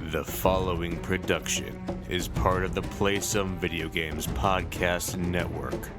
The following production is part of the Play Some Video Games podcast network.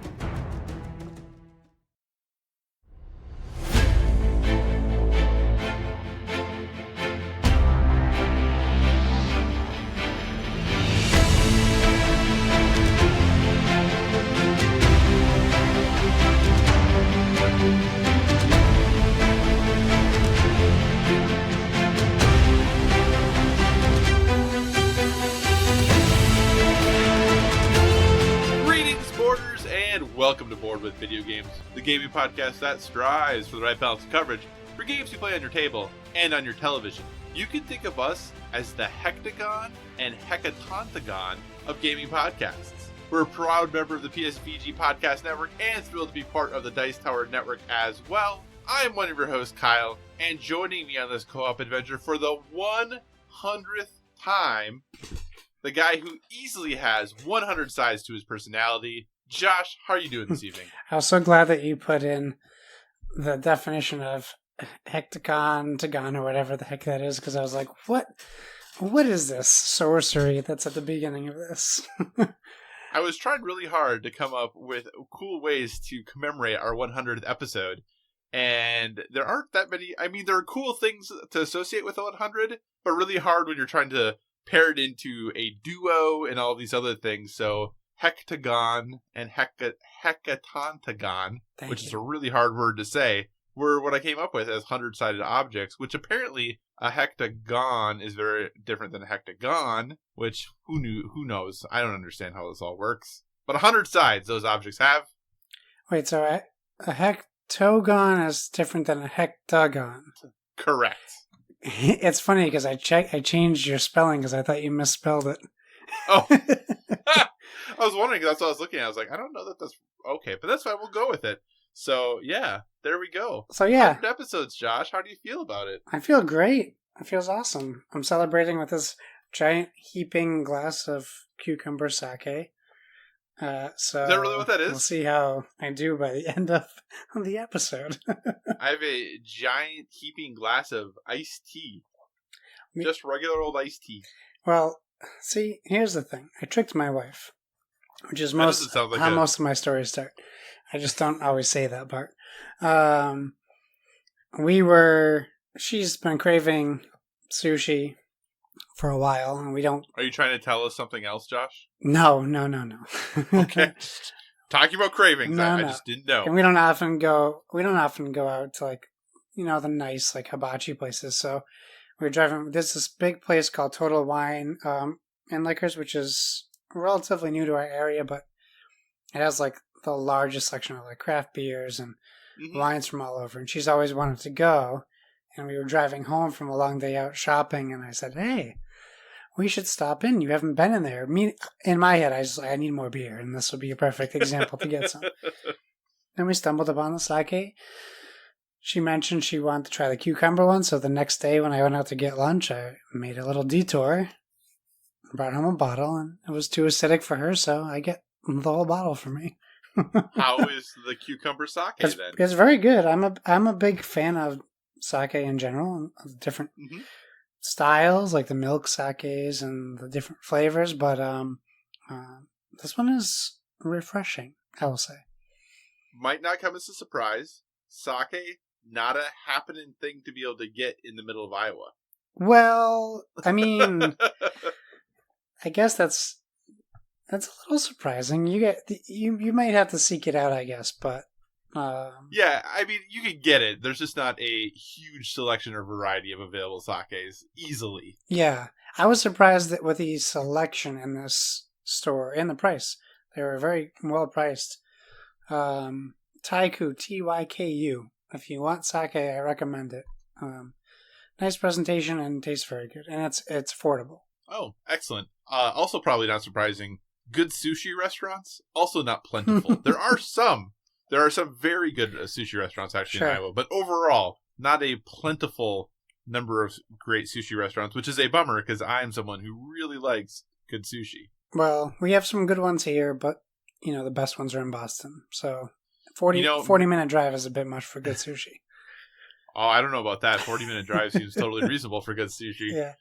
Welcome to Board with Video Games, the gaming podcast that strives for the right balance of coverage for games you play on your table and on your television. You can think of us as the hectagon and hecatontagon of gaming podcasts. We're a proud member of the PSVG Podcast Network and thrilled to be part of the Dice Tower Network as well. I'm one of your hosts, Kyle, and joining me on this co-op adventure for the 100th time, the guy who easily has 100 sides to his personality, Josh. How are you doing this evening? I was so glad that you put in the definition of hectagon or whatever the heck that is, because I was like, what is this sorcery that's at the beginning of this? I was trying really hard to come up with cool ways to commemorate our 100th episode, and there aren't that many. I mean, there are cool things to associate with the 100, but really hard when you're trying to pair it into a duo and all these other things, so hectagon and hecatontagon, which is a really hard word to say, were what I came up with as 100-sided objects, which apparently a hectagon is very different than a hectagon, which who knows? I don't understand how this all works. But 100 sides those objects have. Wait, so a hectagon is different than a hectagon? Correct. It's funny because I changed your spelling because I thought you misspelled it. Oh. I was wondering, that's what I was looking at. I was like, I don't know that that's okay, but that's fine. We'll go with it. So, yeah, there we go. So, yeah. 100 episodes, Josh. How do you feel about it? I feel great. It feels awesome. I'm celebrating with this giant heaping glass of cucumber sake. So is that really what that is? We'll see how I do by the end of the episode. I have a giant heaping glass of iced tea. Just regular old iced tea. Well, see, here's the thing. I tricked my wife, which is most of my stories start. I just don't always say that part. She's been craving sushi for a while, and we don't... Are you trying to tell us something else, Josh? No. Okay. Talking about cravings, I just didn't know. And we don't often go out to, like, you know, the nice, like, hibachi places, so we're driving. There's this big place called Total Wine and Liquors, which is relatively new to our area, but it has like the largest section of like craft beers and wines from all over. And she's always wanted to go. And we were driving home from a long day out shopping, and I said, "Hey, we should stop in. You haven't been in there." In my head, I need more beer, and this would be a perfect example to get some. Then we stumbled upon the sake. She mentioned she wanted to try the cucumber one, so the next day when I went out to get lunch, I made a little detour, brought home a bottle, and it was too acidic for her, so I get the whole bottle for me. How is the cucumber sake then? It's very good. I'm a big fan of sake in general, of different styles, like the milk sakes and the different flavors, but this one is refreshing, I will say. Might not come as a surprise. Sake, not a happening thing to be able to get in the middle of Iowa. Well, I mean, I guess that's a little surprising. You might have to seek it out, I guess, but yeah, I mean, you can get it. There's just not a huge selection or variety of available sakes easily. Yeah, I was surprised that with the selection in this store and the price, they were very well priced. Taiku, Tyku. If you want sake, I recommend it. Nice presentation and tastes very good, and it's affordable. Oh, excellent. Also, probably not surprising, good sushi restaurants, also not plentiful. There are some very good sushi restaurants actually in Iowa, but overall, not a plentiful number of great sushi restaurants, which is a bummer because I am someone who really likes good sushi. Well, we have some good ones here, but you know the best ones are in Boston, so 40-minute drive is a bit much for good sushi. Oh, I don't know about that. 40-minute drive seems totally reasonable for good sushi. Yeah.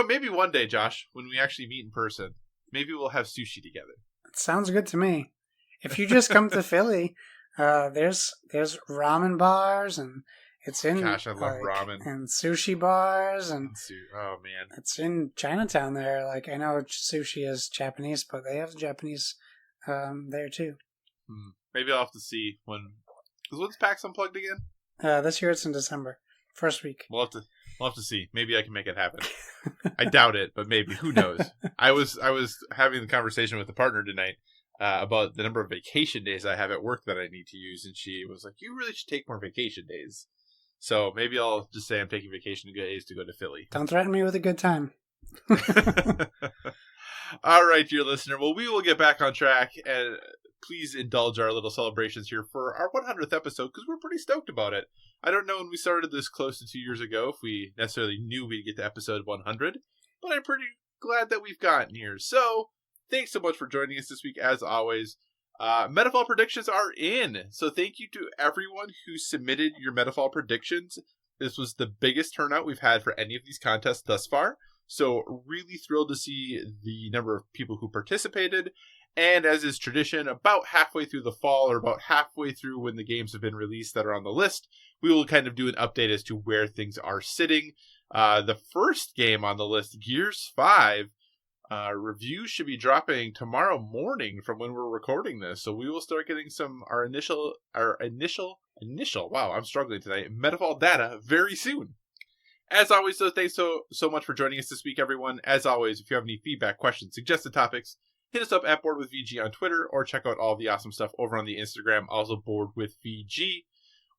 Maybe one day, Josh, when we actually meet in person, maybe we'll have sushi together. It sounds good to me. If you just come to Philly, there's ramen bars, and it's in Gosh, I love ramen. and sushi bars, and Oh man, it's in Chinatown there. Like, I know sushi is Japanese, but they have Japanese there too. Maybe I'll have to see because when's PAX Unplugged again? This year it's in December, first week. We'll have to see. Maybe I can make it happen. I doubt it, but maybe. Who knows? I was having the conversation with a partner tonight about the number of vacation days I have at work that I need to use, and she was like, "You really should take more vacation days." So maybe I'll just say I'm taking vacation days to go to Philly. Don't threaten me with a good time. All right, dear listener. Well, we will get back on track, and please indulge our little celebrations here for our 100th episode, because we're pretty stoked about it. I don't know when we started this close to 2 years ago if we necessarily knew we'd get to episode 100, but I'm pretty glad that we've gotten here. So, thanks so much for joining us this week, as always. Metafall predictions are in, so thank you to everyone who submitted your Metafall predictions. This was the biggest turnout we've had for any of these contests thus far, so really thrilled to see the number of people who participated. And as is tradition, about halfway through the fall, or about halfway through when the games have been released that are on the list, we will kind of do an update as to where things are sitting. The first game on the list, Gears 5, reviews should be dropping tomorrow morning from when we're recording this. So we will start getting our initial, wow, I'm struggling tonight, Metafall data very soon. As always, though, thanks so much for joining us this week, everyone. As always, if you have any feedback, questions, suggested topics, hit us up at Board with VG on Twitter, or check out all the awesome stuff over on the Instagram, also Board with VG.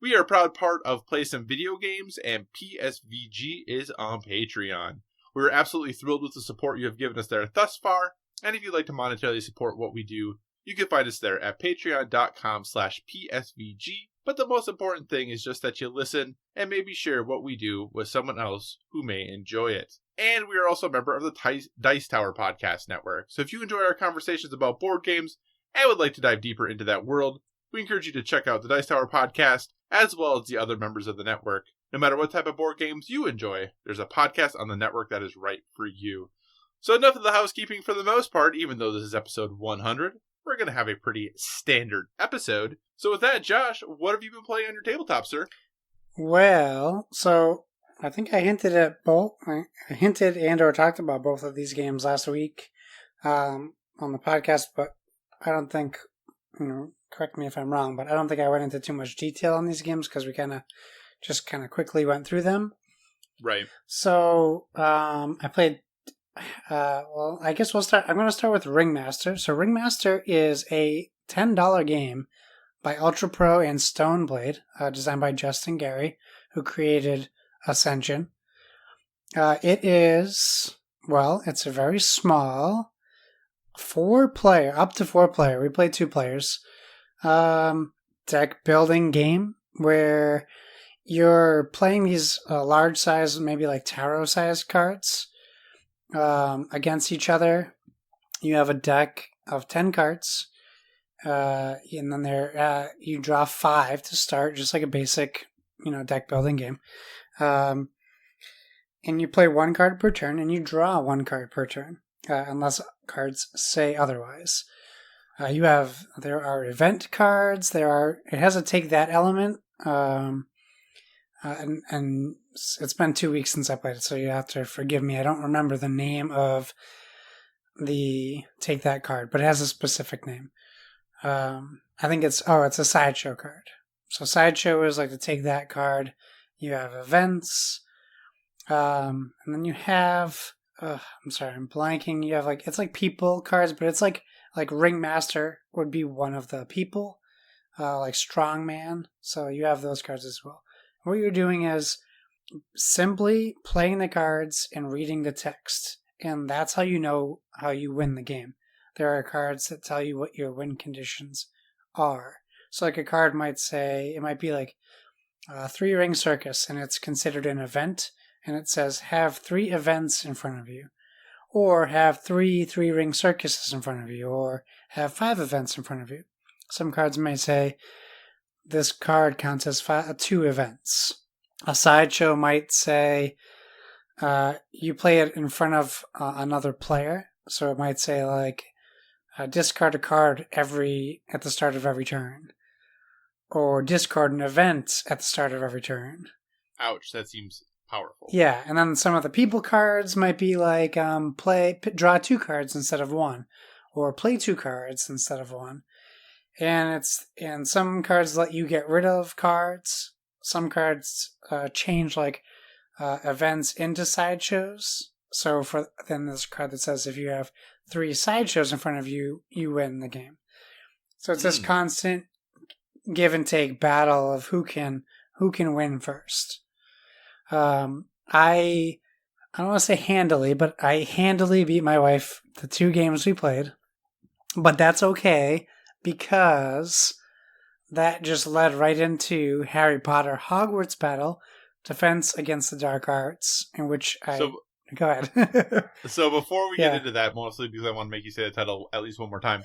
We are a proud part of Play Some Video Games, and PSVG is on Patreon. We're absolutely thrilled with the support you have given us there thus far, and if you'd like to monetarily support what we do, you can find us there at patreon.com/PSVG. But the most important thing is just that you listen and maybe share what we do with someone else who may enjoy it. And we are also a member of the Dice Tower Podcast Network. So if you enjoy our conversations about board games and would like to dive deeper into that world, we encourage you to check out the Dice Tower Podcast, as well as the other members of the network. No matter what type of board games you enjoy, there's a podcast on the network that is right for you. So enough of the housekeeping for the most part, even though this is episode 100. We're going to have a pretty standard episode. So with that, Josh, what have you been playing on your tabletop, sir? Well, so I think I hinted at both. I hinted and or talked about both of these games last week on the podcast, but I don't think, correct me if I'm wrong, but I don't think I went into too much detail on these games because we kind of quickly went through them. Right. So I played. I guess we'll start. I'm going to start with Ringmaster. So Ringmaster is a $10 game by Ultra Pro and Stoneblade, designed by Justin Gary, who created Ascension. It's a very small 4-player, up to 4-player. We play 2 players. Deck building game where you're playing these large size, maybe like tarot sized cards against each other. You have a deck of 10 cards, and then you draw 5 to start, just like a basic, deck building game. And you play 1 card per turn, and you draw 1 card per turn, unless cards say otherwise. There are event cards. It has a take that element. And it's been 2 weeks since I played it, so you have to forgive me. I don't remember the name of the take that card, but it has a specific name. I think it's a sideshow card. So sideshow is like the take that card. You have events, and then you have. I'm sorry, I'm blanking. You have it's like people cards, but it's like Ringmaster would be one of the people, like Strongman. So you have those cards as well. What you're doing is simply playing the cards and reading the text, and that's how you know how you win the game. There are cards that tell you what your win conditions are. So like a card might say, it might be like 3-ring circus, and it's considered an event, and it says have 3 events in front of you, or have 3-ring circuses in front of you, or have 5 events in front of you. Some cards may say this card counts as 2 events. A sideshow might say you play it in front of another player. So it might say like discard a card at the start of every turn, or discard an event at the start of every turn. Ouch, that seems powerful. Yeah, and then some of the people cards might be like draw 2 cards instead of 1, or play 2 cards instead of 1. And some cards let you get rid of cards. Some cards change like events into sideshows. So then there's a card that says if you have 3 sideshows in front of you, you win the game. So it's this constant give and take battle of who can win first. I don't want to say handily, but I handily beat my wife the 2 games we played. But that's okay, because that just led right into Harry Potter Hogwarts Battle, Defense Against the Dark Arts, in which go ahead. So before we get into that, mostly because I want to make you say the title at least one more time.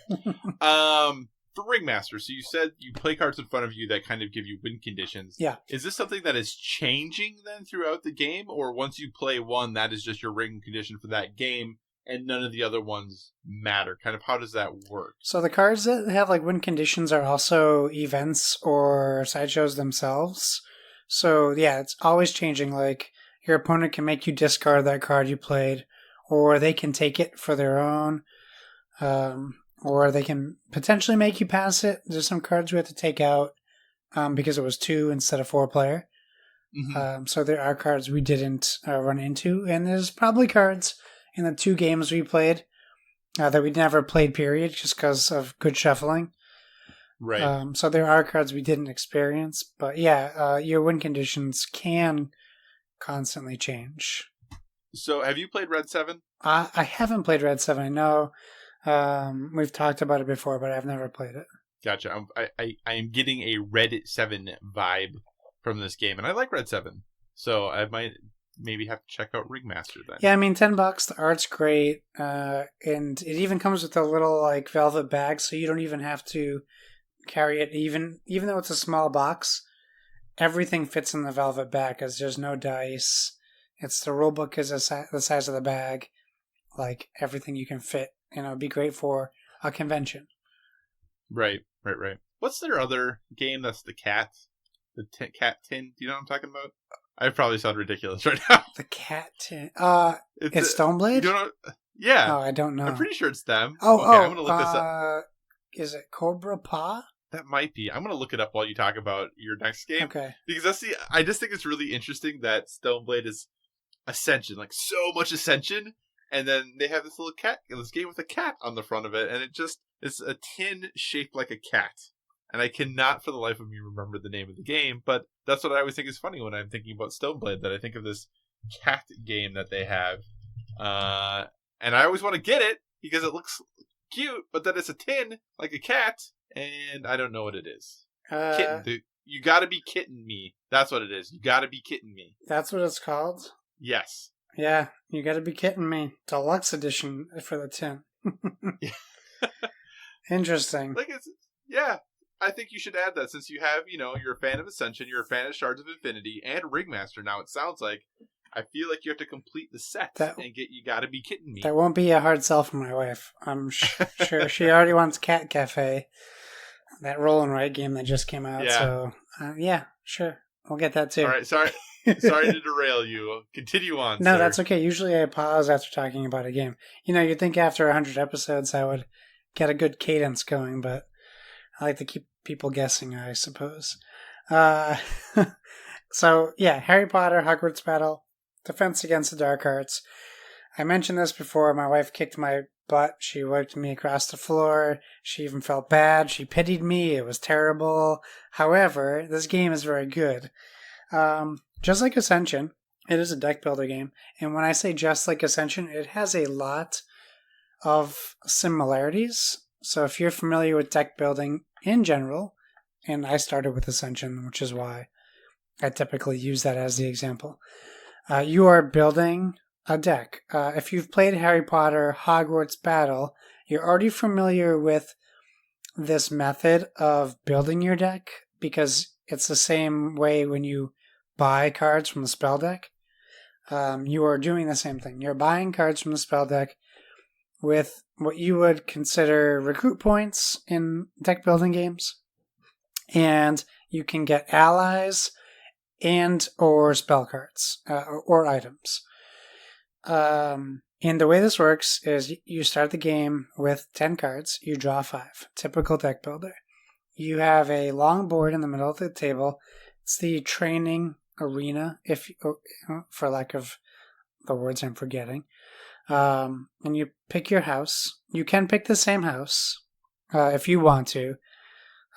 For Ringmaster, so you said you play cards in front of you that kind of give you win conditions. Yeah. Is this something that is changing then throughout the game, or once you play one, that is just your win condition for that game, and none of the other ones matter? Kind of how does that work? So the cards that have like win conditions are also events or sideshows themselves. So yeah, it's always changing. Like your opponent can make you discard that card you played, or they can take it for their own. Or they can potentially make you pass it. There's some cards we have to take out because it was 2 instead of 4 player. Mm-hmm. So there are cards we didn't run into. And there's probably cards in the 2 games we played that we never played, period, just because of good shuffling. Right. So there are cards we didn't experience. But yeah, your win conditions can constantly change. So have you played Red 7? I haven't played Red 7, I know. We've talked about it before, but I've never played it. Gotcha. I am getting a Red 7 vibe from this game, and I like Red 7, so I might maybe have to check out Ringmaster then. Yeah, I mean, $10. The art's great, and it even comes with a little like velvet bag, so you don't even have to carry it. Even though it's a small box, everything fits in the velvet bag because there's no dice. It's the rulebook is the size of the bag, like everything you can fit. It'd be great for a convention. Right. What's their other game that's the cat? The cat tin? Do you know what I'm talking about? I probably sound ridiculous right now. The cat tin? It's Stonblade? You don't know? Yeah. Oh, I don't know. I'm pretty sure it's them. I'm going to look this up. Is it Cobra Paw? That might be. I'm going to look it up while you talk about your next game. Okay. Because I just think it's really interesting that Stoneblade is Ascension, like so much Ascension. And then they have this little cat, this game with a cat on the front of it, and it's a tin shaped like a cat. And I cannot for the life of me remember the name of the game, but that's what I always think is funny when I'm thinking about Stoneblade, that I think of this cat game that they have. And I always want to get it because it looks cute, but then it's a tin, like a cat, and I don't know what it is. Kitten. You gotta be kidding me. That's what it is. You gotta be kidding me. That's what it's called? Yes. Yeah, you gotta be kidding me. Deluxe edition for the tin. Interesting. Yeah. I think you should add that since you have, you're a fan of Ascension, you're a fan of Shards of Infinity, and Ringmaster now, it sounds like. I feel like you have to complete the set and get You Gotta Be Kidding Me. That won't be a hard sell for my wife. I'm sure she already wants Cat Cafe, that roll and write game that just came out. Yeah. So, yeah, sure. We'll get that too. All right, sorry. Sorry to derail you. Continue on, No, sir. That's okay. Usually I pause after talking about a game. You'd think after 100 episodes I would get a good cadence going, but I like to keep people guessing, I suppose. So, yeah, Harry Potter, Hogwarts Battle, Defense Against the Dark Arts. I mentioned this before. My wife kicked my butt. She wiped me across the floor. She even felt bad. She pitied me. It was terrible. However, this game is very good. Just like Ascension, it is a deck builder game. And when I say just like Ascension, it has a lot of similarities. So if you're familiar with deck building in general, and I started with Ascension, which is why I typically use that as the example, you are building a deck. If you've played Harry Potter Hogwarts Battle, you're already familiar with this method of building your deck because it's the same way when you buy cards from the spell deck, you are doing the same thing. You're buying cards from the spell deck with what you would consider recruit points in deck building games. And you can get allies and or spell cards or items. And the way this works is you start the game with 10 cards. You draw 5. Typical deck builder. You have a long board in the middle of the table. It's the training arena, if for lack of the words I'm forgetting. And you pick your house. You can pick the same house if you want to.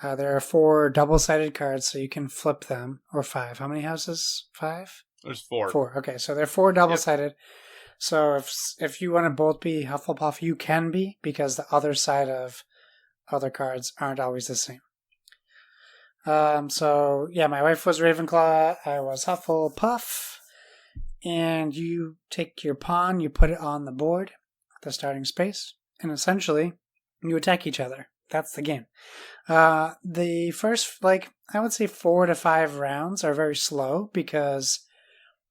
There are 4 double-sided cards, so you can flip them, or 5. How many houses? 5? There's 4. 4. Okay, so they're 4 double-sided. Yep. So if you want to both be Hufflepuff, you can be, because the other side of other cards aren't always the same. So yeah, my wife was Ravenclaw. I was Hufflepuff. And you take your pawn, you put it on the board, the starting space, and essentially you attack each other. That's the game. The first, I would say 4 to 5 rounds are very slow because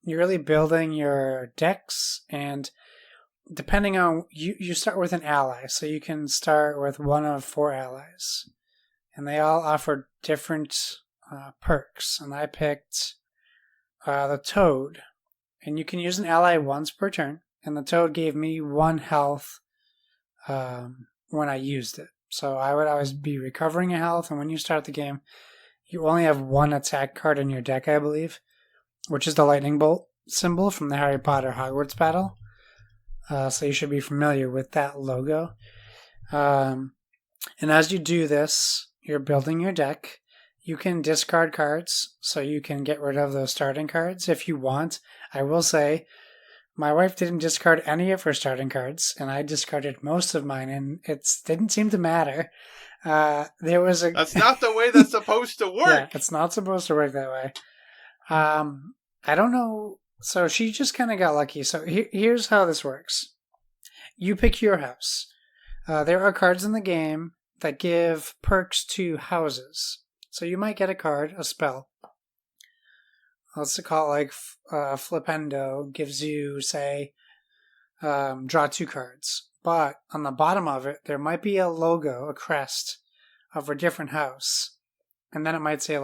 you're really building your decks, and depending on, you start with an ally, so you can start with one of 4 allies, and they all offer different perks, and I picked the Toad, and you can use an ally once per turn, and the Toad gave me 1 health when I used it. So I would always be recovering a health, and when you start the game, you only have 1 attack card in your deck, I believe, which is the lightning bolt symbol from the Harry Potter Hogwarts battle. So you should be familiar with that logo. And as you do this, you're building your deck. You can discard cards, so you can get rid of those starting cards if you want. I will say, my wife didn't discard any of her starting cards, and I discarded most of mine, and it didn't seem to matter. That's not the way that's supposed to work. Yeah, it's not supposed to work that way. I don't know. So she just kind of got lucky. So here's how this works. You pick your house. There are cards in the game that give perks to houses. So you might get a card, a spell. Let's call it Flipendo gives you, say, draw 2 cards. But on the bottom of it, there might be a logo, a crest of a different house. And then it might say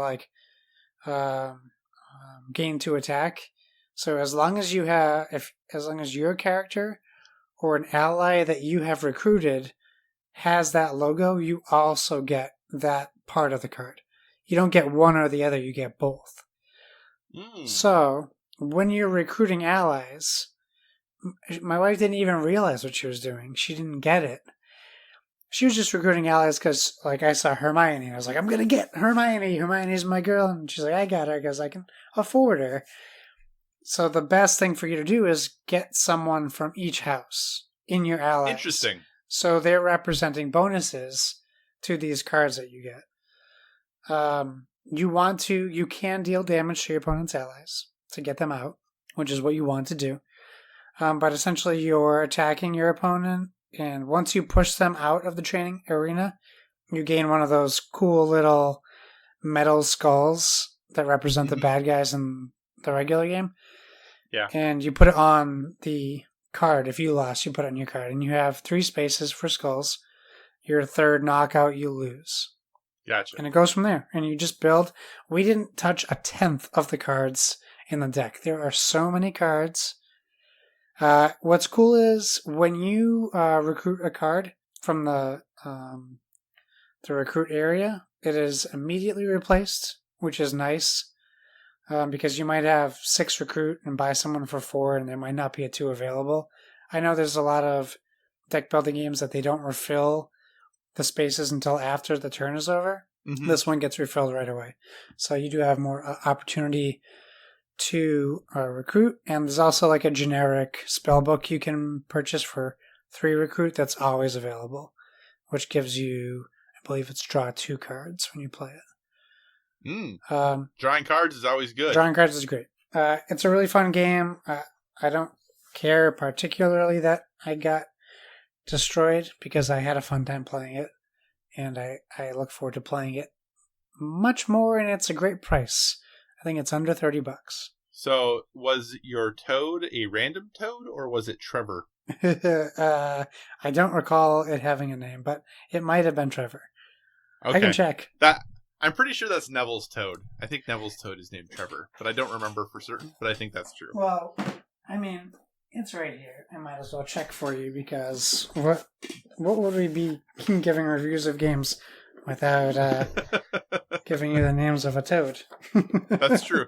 gain 2 attack. So as long as as long as your character or an ally that you have recruited has that logo, you also get that part of the card. You don't get one or the other, you get both. So when you're recruiting allies, my wife didn't even realize what she was doing. She didn't get it. She was just recruiting allies because, I saw Hermione, and I was like, I'm going to get Hermione. Hermione's my girl. And she's like, I got her because I can afford her. So the best thing for you to do is get someone from each house in your allies. Interesting. So they're representing bonuses to these cards that you get. You can deal damage to your opponent's allies to get them out, which is what you want to do. But essentially you're attacking your opponent, and once you push them out of the training arena, you gain one of those cool little metal skulls that represent the bad guys in the regular game. Yeah. And you put it on the card. If you lost, you put it on your card. And you have 3 spaces for skulls. Your third knockout, you lose. Gotcha. And it goes from there. And you just build. We didn't touch a 10th of the cards in the deck. There are so many cards. What's cool is when you recruit a card from the recruit area, it is immediately replaced, which is nice. Because you might have 6 recruit and buy someone for 4, and there might not be a 2 available. I know there's a lot of deck building games that they don't refill the spaces until after the turn is over. Mm-hmm. This one gets refilled right away. So you do have more opportunity to recruit. And there's also a generic spell book you can purchase for 3 recruit that's always available, which gives you, I believe it's draw 2 cards when you play it. Drawing cards is always good. Drawing cards is great. It's a really fun game. I don't care particularly that I got destroyed because I had a fun time playing it, and I look forward to playing it much more, and it's a great price. I think it's under $30. So, was your toad a random toad, or was it Trevor? I don't recall it having a name, but it might have been Trevor. Okay. I can check. I'm pretty sure that's Neville's toad. I think Neville's toad is named Trevor, but I don't remember for certain, but I think that's true. Well, I mean, it's right here. I might as well check for you, because what would we be giving reviews of games without giving you the names of a toad? That's true.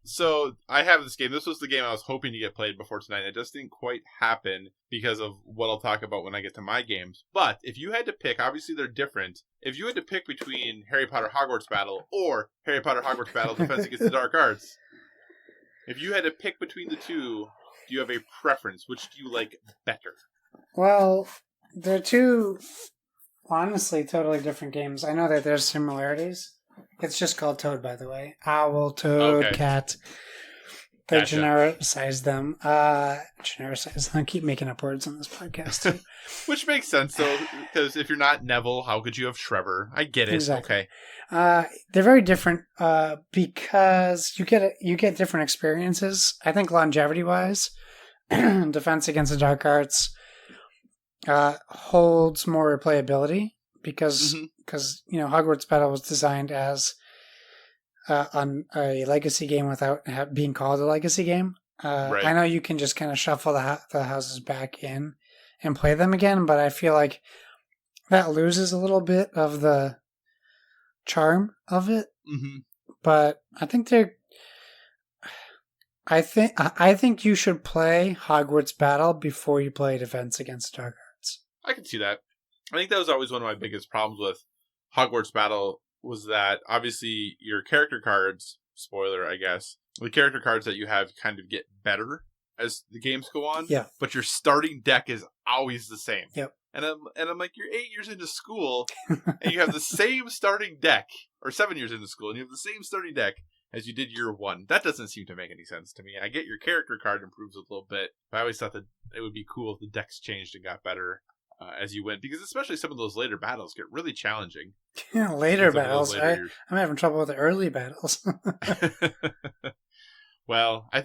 So I have this game. This was the game I was hoping to get played before tonight. It just didn't quite happen because of what I'll talk about when I get to my games. But if you had to pick, obviously they're different. If you had to pick between Harry Potter Hogwarts Battle or Harry Potter Hogwarts Battle Defense Against the Dark Arts, if you had to pick between the two, do you have a preference? Which do you like better? Well, they're two, honestly, totally different games. I know that there's similarities. It's just called Toad, by the way. Owl, toad, Okay. cat. They Gotcha. genericize them. Genericize them. I keep making up words on this podcast, too. Which makes sense, though, because if you're not Neville, how could you have Trevor? I get it. Exactly. Okay. They're very different because you get different experiences. I think longevity-wise, Defense Against the Dark Arts holds more replayability because Hogwarts Battle was designed as on a legacy game without being called a legacy game. Right. I know you can just kind of shuffle the houses back in and play them again, but I feel like that loses a little bit of the charm of it. Mm-hmm. But I think I think you should play Hogwarts Battle before you play Defense Against the Dark Arts. I can see that. I think that was always one of my biggest problems with Hogwarts Battle was that obviously your character cards, spoiler I guess, the character cards that you have kind of get better as the games go on. Yeah. But your starting deck is always the same. Yep. And I'm like, you're 8 years into school and you have the same starting deck, or 7 years into school and you have the same starting deck as you did year one. That doesn't seem to make any sense to me. I get your character card improves a little bit, but I always thought that it would be cool if the decks changed and got better as you went, because especially some of those later battles get really challenging. Yeah, later battles. I'm having trouble with the early battles. Well, I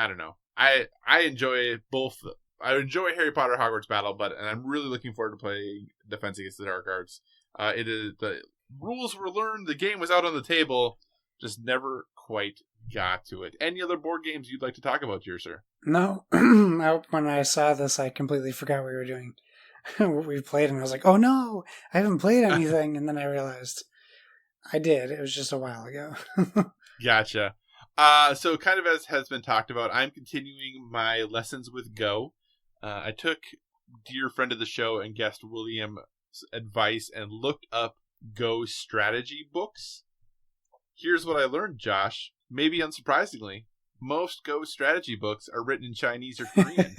don't know. I enjoy both. I enjoy Harry Potter Hogwarts Battle, and I'm really looking forward to playing Defense Against the Dark Arts. It is the rules were learned, the game was out on the table, just never quite got to it. Any other board games you'd like to talk about, dear sir? No. When I saw this, I completely forgot we were doing what we played, and I was like, oh no, I haven't played anything. And then I realized I did. It was just a while ago. Gotcha. So kind of as has been talked about, I'm continuing my lessons with Go. I took dear friend of the show and guest William's advice and looked up Go strategy books. Here's what I learned, Josh. Maybe unsurprisingly, most Go strategy books are written in Chinese or Korean.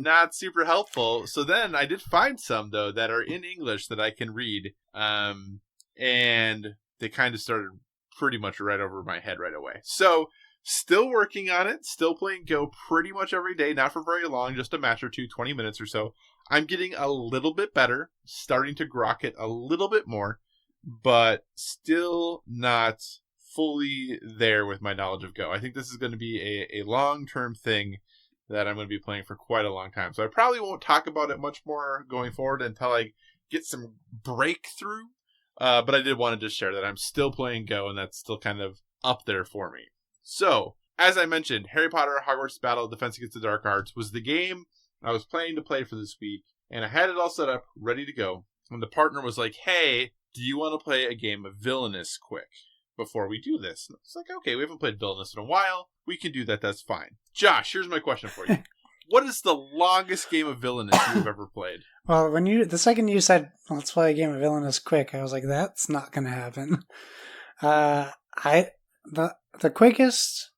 Not super helpful. So then I did find some, though, that are in English that I can read. And they kind of started pretty much right over my head right away. So still working on it. Still playing Go pretty much every day. Not for very long. Just a match or two, 20 minutes or so. I'm getting a little bit better. Starting to grok it a little bit more. But still not fully there with my knowledge of Go. I think this is going to be a long-term thing that I'm going to be playing for quite a long time. So I probably won't talk about it much more going forward until I get some breakthrough. But I did want to just share that I'm still playing Go, and that's still kind of up there for me. So, as I mentioned, Harry Potter Hogwarts Battle Defense Against the Dark Arts was the game I was planning to play for this week, and I had it all set up, ready to go. And the partner was like, hey, do you want to play a game of Villainous quick before we do this? And it's like, okay, we haven't played Villainous in a while. We can do that. That's fine. Josh, here's my question for you. What is the longest game of Villainous you've ever played? Well, the second you said, let's play a game of Villainous quick, I was like, that's not going to happen. The quickest,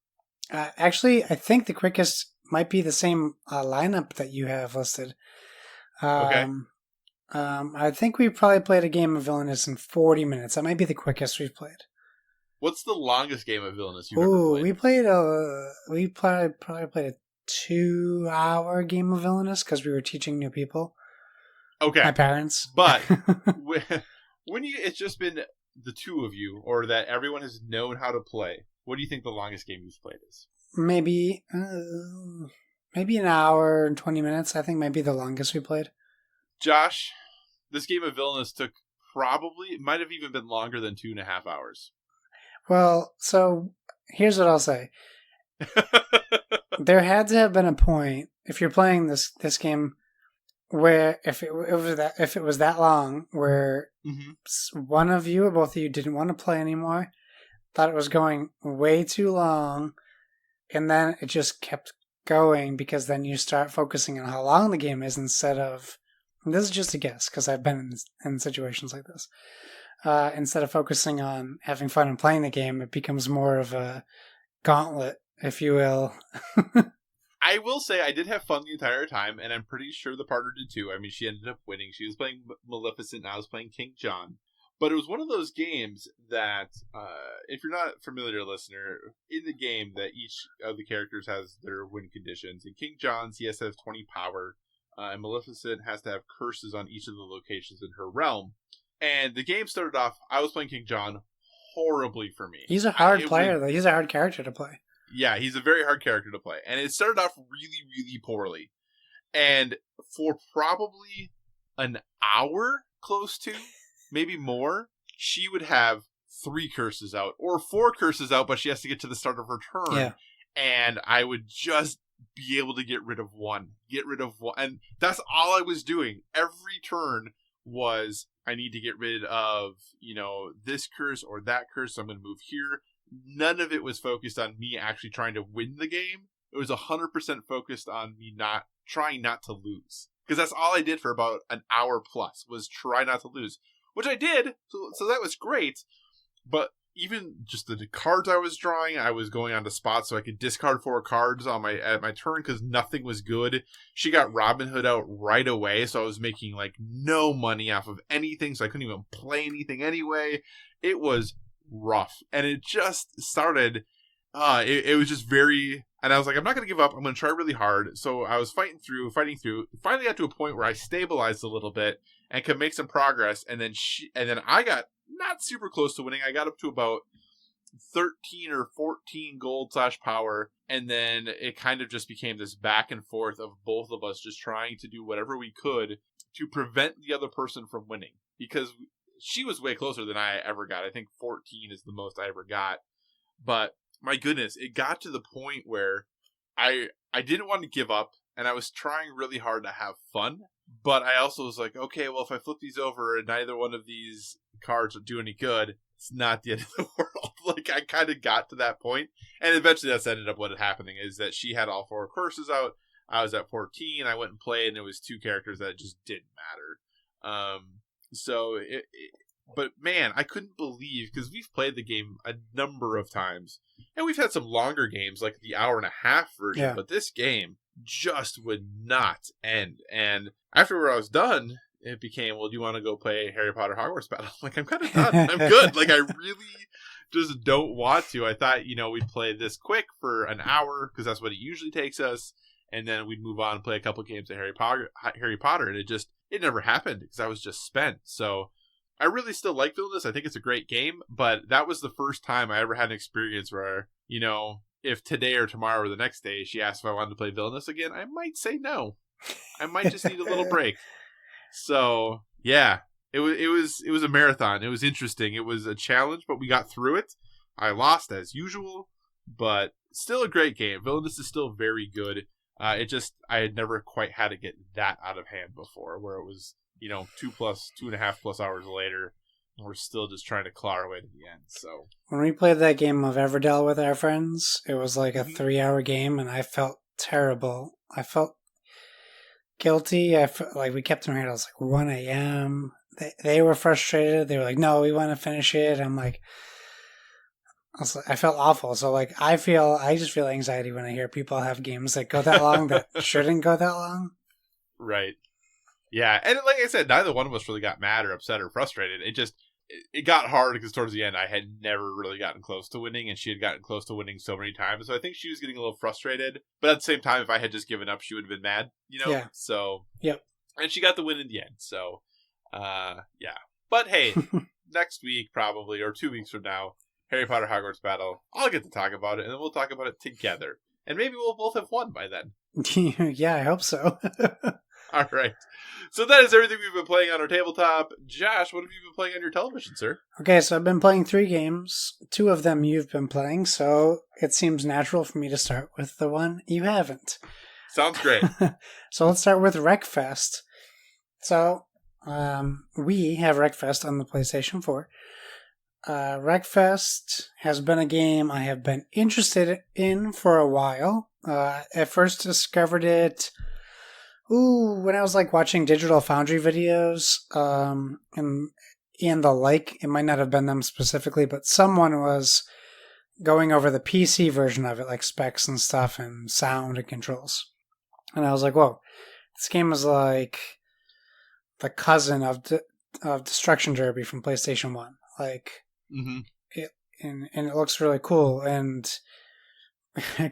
actually, I think the quickest might be the same lineup that you have listed. Okay. I think we probably played a game of Villainous in 40 minutes. That might be the quickest we've played. What's the longest game of Villainous you've ever played? We probably played a 2-hour game of Villainous because we were teaching new people. Okay. My parents. But it's just been the two of you, or that everyone has known how to play, what do you think the longest game you've played is? Maybe an hour and 20 minutes. I think might be the longest we played. Josh, this game of Villainous took it might have even been longer than 2.5 hours. Well, so here's what I'll say. There had to have been a point, if you're playing this game, where if it was that long, where one of you or both of you didn't want to play anymore, thought it was going way too long, and then it just kept going because then you start focusing on how long the game is instead of, and this is just a guess because I've been in situations like this, instead of focusing on having fun and playing the game, it becomes more of a gauntlet, if you will. I will say I did have fun the entire time, and I'm pretty sure the partner did too. I mean, she ended up winning. She was playing Maleficent, and I was playing King John. But it was one of those games that, if you're not a familiar listener, in the game that each of the characters has their win conditions. In King John's, he has to have 20 power, and Maleficent has to have curses on each of the locations in her realm. And the game started off, I was playing King John horribly for me. He's a hard player, though. He's a hard character to play. Yeah, he's a very hard character to play. And it started off really, really poorly. And for probably an hour, close to, maybe more, she would have 3 curses out, or 4 curses out, but she has to get to the start of her turn. Yeah. And I would just be able to get rid of one. And that's all I was doing. Every turn was, I need to get rid of, this curse or that curse, so I'm going to move here. None of it was focused on me actually trying to win the game. It was 100% focused on me trying not to lose. Because that's all I did for about an hour plus, was try not to lose. Which I did, so that was great. But even just the cards I was drawing, I was going on to spots so I could discard 4 cards at my turn because nothing was good. She got Robin Hood out right away, so I was making no money off of anything, so I couldn't even play anything anyway. It was rough, and it just started. It was just very, and I was like, I'm not going to give up. I'm going to try really hard. So I was fighting through. Finally got to a point where I stabilized a little bit and could make some progress. And then I got not super close to winning. I got up to about 13 or 14 gold / power. And then it kind of just became this back and forth of both of us just trying to do whatever we could to prevent the other person from winning, because she was way closer than I ever got. I think 14 is the most I ever got. But my goodness, it got to the point where I didn't want to give up, and I was trying really hard to have fun. But I also was like, okay, well, if I flip these over and neither one of these cards do any good, it's not the end of the world. I kind of got to that point. And eventually that's ended up what had happening, is that she had all 4 curses out. I was at 14. I went and played, and it was 2 characters that just didn't matter. But man, I couldn't believe, because we've played the game a number of times, and we've had some longer games, like the hour-and-a-half version, Yeah. But this game just would not end. And after I was done, it became, well, do you want to go play Harry Potter Hogwarts Battle? I'm kind of done. I'm good. I really just don't want to. I thought, we'd play this quick for an hour, because that's what it usually takes us, and then we'd move on and play a couple games of Harry Potter, and it never happened, because I was just spent. So I really still like Villainous. I think it's a great game, but that was the first time I ever had an experience where, if today or tomorrow or the next day she asked if I wanted to play Villainous again, I might say no. I might just need a little break. So, yeah, it was a marathon. It was interesting. It was a challenge, but we got through it. I lost as usual, but still a great game. Villainous is still very good. I had never quite had to get that out of hand before, where it was, 2.5 plus hours later, and we're still just trying to claw our way to the end. So when we played that game of Everdell with our friends, it was like a 3-hour game, and I felt terrible. I felt guilty. I felt like we kept them here. It was 1 a.m. They were frustrated. They were like, "No, we want to finish it." I'm like, I felt awful. So I just feel anxiety when I hear people have games that go that long that shouldn't go that long. Right. Yeah, and like I said, neither one of us really got mad or upset or frustrated. It got hard because towards the end I had never really gotten close to winning, and she had gotten close to winning so many times. So I think she was getting a little frustrated. But at the same time, if I had just given up, she would have been mad, Yeah. So, yep. And she got the win in the end. So, yeah. But hey, next week, probably, or 2 weeks from now, Harry Potter Hogwarts Battle, I'll get to talk about it, and then we'll talk about it together. And maybe we'll both have won by then. Yeah, I hope so. All right. So that is everything we've been playing on our tabletop. Josh, what have you been playing on your television, sir? Okay, so I've been playing 3 games. 2 of them you've been playing, so it seems natural for me to start with the one you haven't. Sounds great. So let's start with Wreckfest. So we have Wreckfest on the PlayStation 4. Wreckfest has been a game I have been interested in for a while. I first discovered it when I was like watching Digital Foundry videos, and the like. It might not have been them specifically, but someone was going over the PC version of it, like specs and stuff and sound and controls. And I was like, whoa, this game is like the cousin of Destruction Derby from PlayStation 1. Like, and it looks really cool. And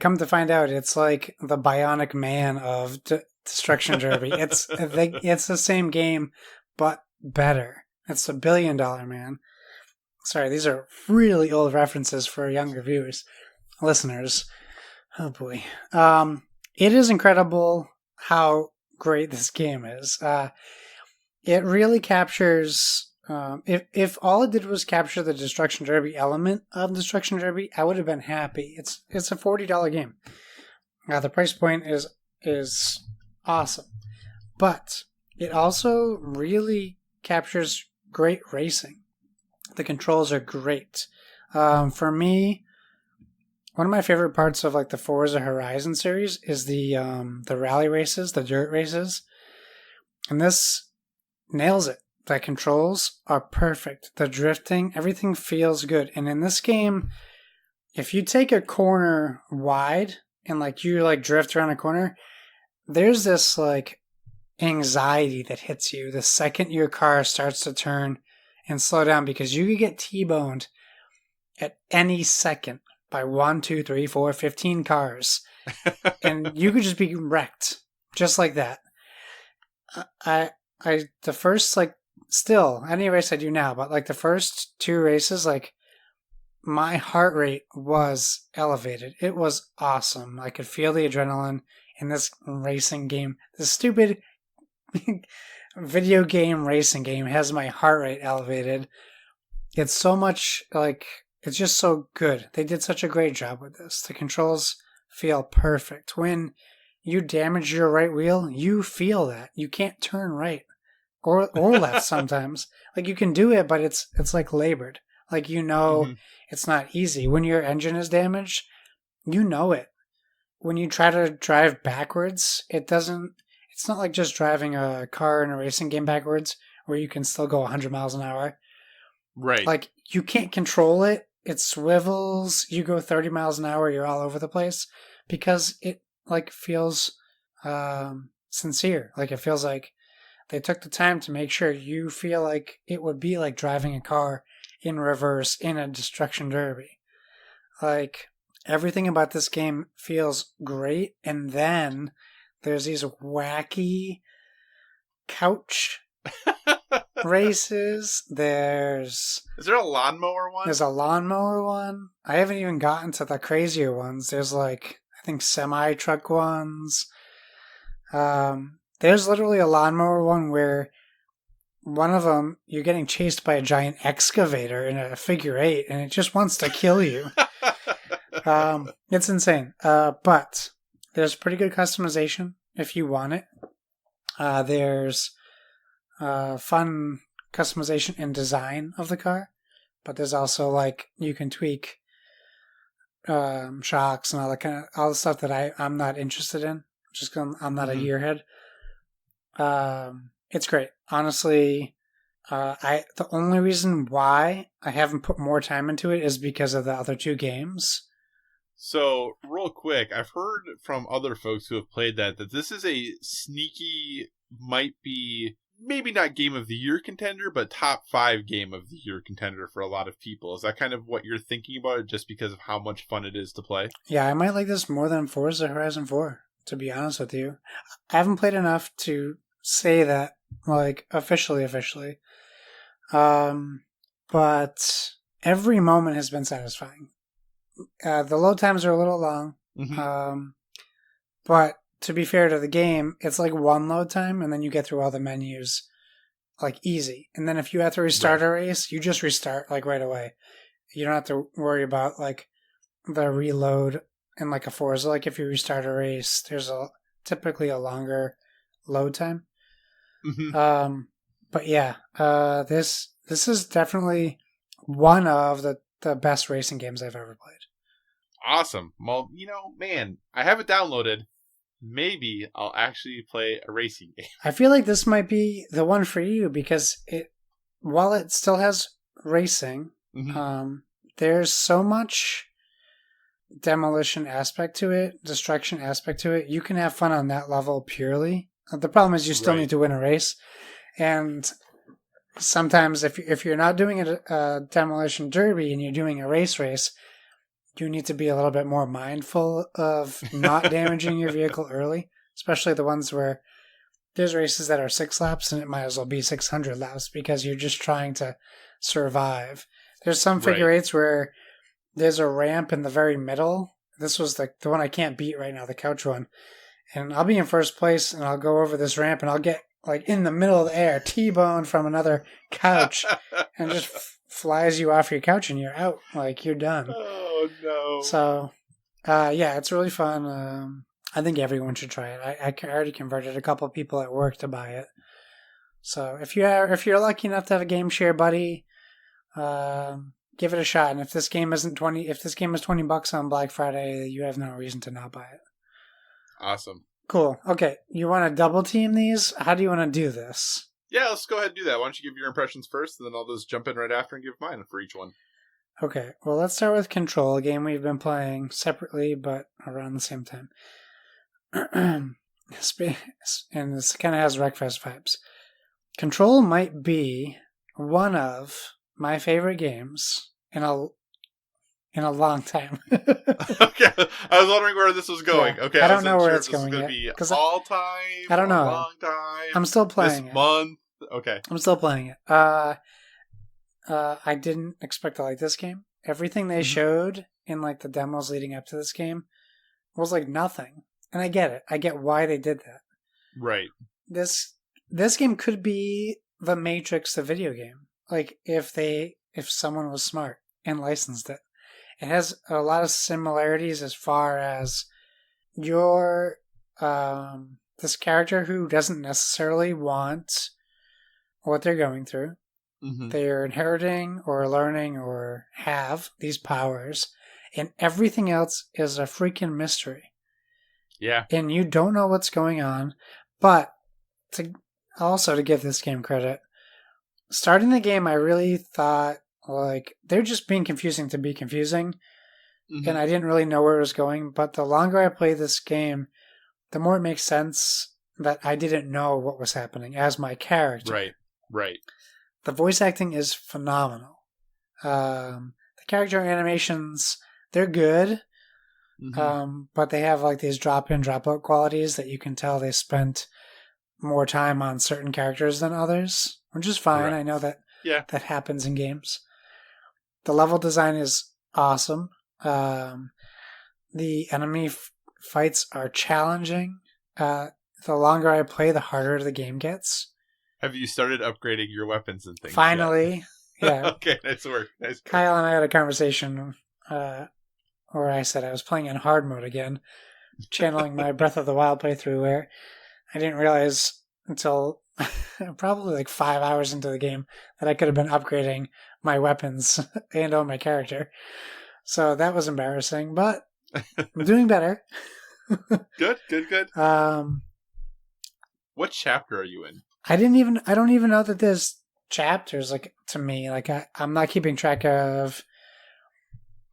come to find out, it's like the Bionic Man of Destruction Derby. It's the same game, but better. It's a $1 billion man. Sorry, these are really old references for younger listeners. Oh boy. It is incredible how great this game is. It really captures. If all it did was capture the Destruction Derby element of Destruction Derby, I would have been happy. It's a $40 game. The price point is awesome, but it also really captures great racing. The controls are great. For me, one of my favorite parts of like the Forza Horizon series is the rally races, the dirt races, and this nails it. The controls are perfect. The drifting, everything feels good. And in this game, if you take a corner wide and like you like drift around a corner, there's this like anxiety that hits you the second your car starts to turn and slow down, because you could get T-boned at any second by 1, 2, 3, 4, 15 cars. And you could just be wrecked just like that. The first, like, still, any race I do now, but like the first 2 races, like my heart rate was elevated. It was awesome. I could feel the adrenaline in this racing game. This stupid video game racing game has my heart rate elevated. It's so much like, it's just so good. They did such a great job with this. The controls feel perfect. When you damage your right wheel, you feel that. You can't turn right or left sometimes. Like you can do it, but it's like labored. Like, it's not easy. When your engine is damaged, you know it. When you try to drive backwards, it's not like just driving a car in a racing game backwards where you can still go 100 miles an hour. Right. Like, you can't control it. It swivels. You go 30 miles an hour, you're all over the place, because it like feels sincere. Like, it feels like they took the time to make sure you feel like it would be like driving a car in reverse in a Destruction Derby. Like, everything about this game feels great. And then there's these wacky couch races. Is there a lawnmower one? There's a lawnmower one. I haven't even gotten to the crazier ones. There's like, I think, semi-truck ones. There's literally a lawnmower one where one of them, you're getting chased by a giant excavator in a figure 8, and it just wants to kill you. It's insane. But there's pretty good customization if you want it. There's fun customization and design of the car, but there's also like, you can tweak shocks and all the stuff that I'm not interested in. Just 'cause I'm not a gearhead. It's great. Honestly, the only reason why I haven't put more time into it is because of the other 2 games. So, real quick, I've heard from other folks who have played that this is a sneaky, might be, maybe not Game of the Year contender, but top 5 Game of the Year contender for a lot of people. Is that kind of what you're thinking about it, just because of how much fun it is to play? Yeah, I might like this more than Forza Horizon 4, to be honest with you. I haven't played enough to say that, like, officially. but every moment has been satisfying. The load times are a little long, but to be fair to the game, it's like one load time, and then you get through all the menus like easy. And then if you have to restart a race, you just restart like right away. You don't have to worry about like the reload in like a Forza. Like if you restart a race, there's typically a longer load time. But yeah, this is definitely one of the best racing games I've ever played. Awesome. Well, man, I have it downloaded. Maybe I'll actually play a racing game. I feel like this might be the one for you because while it still has racing, there's so much demolition aspect to it, destruction aspect to it. You can have fun on that level purely. The problem is you still need to win a race, and sometimes if you're not doing a demolition derby and you're doing a race, you need to be a little bit more mindful of not damaging your vehicle early, especially the ones where there's races that are 6 laps and it might as well be 600 laps because you're just trying to survive. There's some figure eights where there's a ramp in the very middle. This was the one I can't beat right now, the couch one. And I'll be in first place and I'll go over this ramp and I'll get like in the middle of the air, T-bone from another couch and just flies you off your couch and you're out. Like you're done. Oh no. So, yeah, it's really fun. I think everyone should try it. I already converted a couple of people at work to buy it. So if you're lucky enough to have a game share buddy, give it a shot. And if this game is $20 on Black Friday, you have no reason to not buy it. Awesome. Cool. Okay, you want to double team these? How do you want to do this? Yeah, let's go ahead and do that. Why don't you give your impressions first, and then I'll just jump in right after and give mine for each one. Okay, well, let's start with Control, a game we've been playing separately, but around the same time. And this kind of has Wreckfest vibes. Control might be one of my favorite games in a long time. Okay, I was wondering where this was going. Yeah, Okay, I don't know where it's this going was yet. Be all time. I don't know. Long time. I'm still playing this month. Okay, I'm still playing it. I didn't expect to like this game. Everything they showed in like the demos leading up to this game was like nothing, and I get it. I get why they did that. Right. This game could be the Matrix, the video game. Like if someone was smart and licensed it. It has a lot of similarities as far as your this character who doesn't necessarily want what they're going through. They're inheriting or learning or have these powers, and everything else is a freaking mystery. Yeah. And you don't know what's going on, but to give this game credit, starting the game I really thought like they're just being confusing to be confusing, and I didn't really know where it was going, but the longer I play this game, the more it makes sense that I didn't know what was happening as my character. Right. The voice acting is phenomenal. The character animations, they're good, but they have like these drop-in, drop-out qualities that you can tell they spent more time on certain characters than others, which is fine. Right. I know that that happens in games. The level design is awesome. The enemy fights are challenging. The longer I play, the harder the game gets. Have you started upgrading your weapons and things? Finally, yeah. Okay, nice work. Kyle and I had a conversation where I said I was playing in hard mode again, channeling my Breath of the Wild playthrough, where I didn't realize until probably like 5 hours into the game that I could have been upgrading my weapons and my character. So that was embarrassing, but I'm doing better. Good. What chapter are you in? I don't even know that there's chapters, like, to me. Like, I'm not keeping track of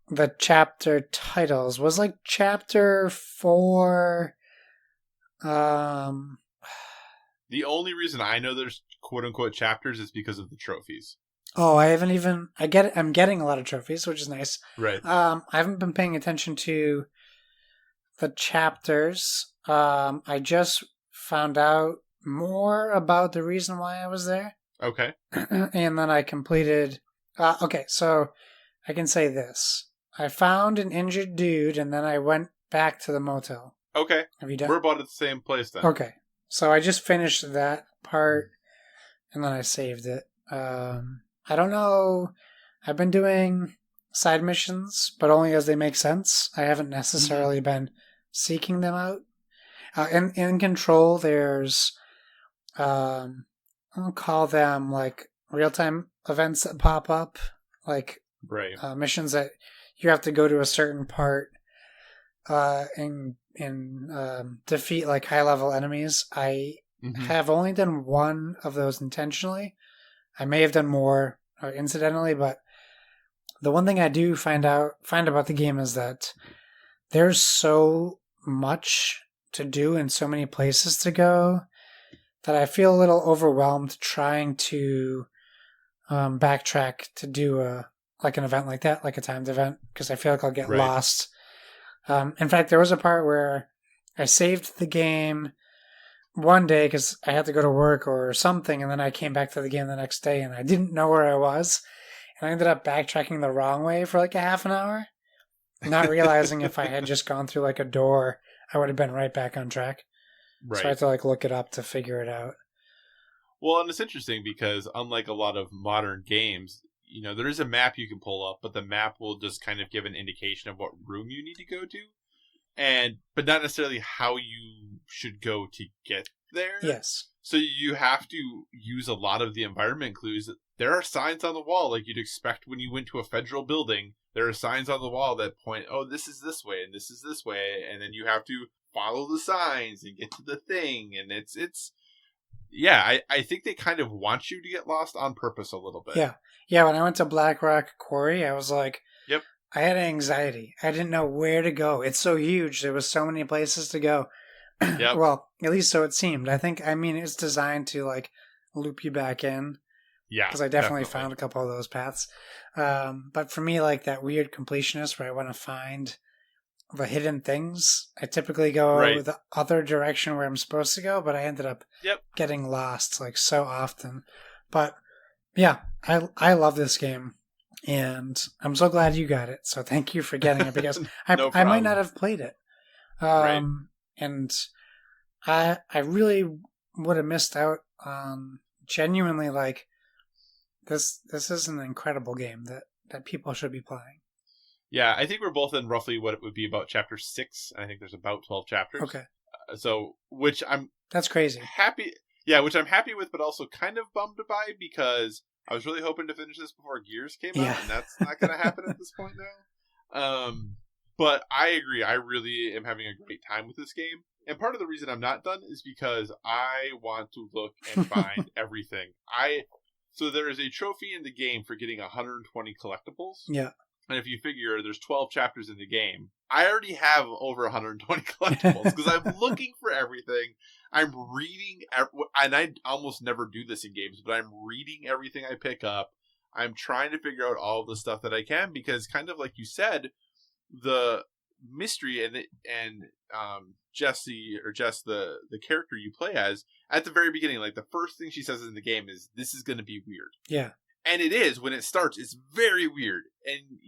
the chapter titles. Was like chapter 4. The only reason I know there's quote unquote chapters is because of the trophies. Oh, I'm getting a lot of trophies, which is nice. Right. I haven't been paying attention to the chapters. I just found out more about the reason why I was there. Okay. And then I completed Okay, so I can say this. I found an injured dude, and then I went back to the motel. Okay. Have you done? We're about at the same place then. Okay, so I just finished that part, and then I saved it. I don't know. I've been doing side missions, but only as they make sense. I haven't necessarily been seeking them out. In Control, there's, I'll call them like real-time events that pop up, like Right. missions that you have to go to a certain part and defeat like high-level enemies. I have only done one of those intentionally. I may have done more incidentally, but the one thing I do find about the game is that there's so much to do and so many places to go that I feel a little overwhelmed trying to backtrack to do an event like that, like a timed event, because I feel like I'll get lost. In fact, there was a part where I saved the game one day because I had to go to work or something, and then I came back to the game the next day and I didn't know where I was, and I ended up backtracking the wrong way for like a half an hour, not realizing if I had just gone through like a door, I would have been right back on track. Right. So I had to like look it up to figure it out. Well, and it's interesting because unlike a lot of modern games, you know, there is a map you can pull up, but the map will just kind of give an indication of what room you need to go to, but not necessarily how you should go to get there. Yes. So you have to use a lot of the environment clues. There are signs on the wall, like you'd expect when you went to a federal building. There are signs on the wall that point, oh, this is this way, and this is this way, and then you have to follow the signs and get to the thing, and it's yeah, I think they kind of want you to get lost on purpose a little bit. Yeah, when I went to Black Rock Quarry, I was like, yep, I had anxiety. I didn't know where to go. It's so huge. There was so many places to go. Yep. Well, at least so it seemed. I mean, it's designed to like loop you back in. Yeah, because I definitely found a couple of those paths. But for me, like that weird completionist where I want to find the hidden things, I typically go the other direction where I'm supposed to go, but I ended up getting lost like so often. But yeah, I love this game, and I'm so glad you got it. So thank you for getting it, because I might not have played it. And I really would have missed out on genuinely like this is an incredible game that people should be playing. Yeah, I think we're both in roughly what it would be about chapter 6. I think there's about 12 chapters. Okay. That's crazy. Happy. Yeah, which I'm happy with, but also kind of bummed by, because I was really hoping to finish this before Gears came out, and that's not going to happen at this point now. But I agree. I really am having a great time with this game. And part of the reason I'm not done is because I want to look and find everything. So there is a trophy in the game for getting 120 collectibles. Yeah. And if you figure there's 12 chapters in the game, I already have over 120 collectibles because I'm looking for everything. I'm reading, and I almost never do this in games, but I'm reading everything I pick up. I'm trying to figure out all the stuff that I can, because kind of like you said, the mystery and Jess, the character you play as, at the very beginning, like the first thing she says in the game is, "This is going to be weird." Yeah. And it is. When it starts, it's very weird. And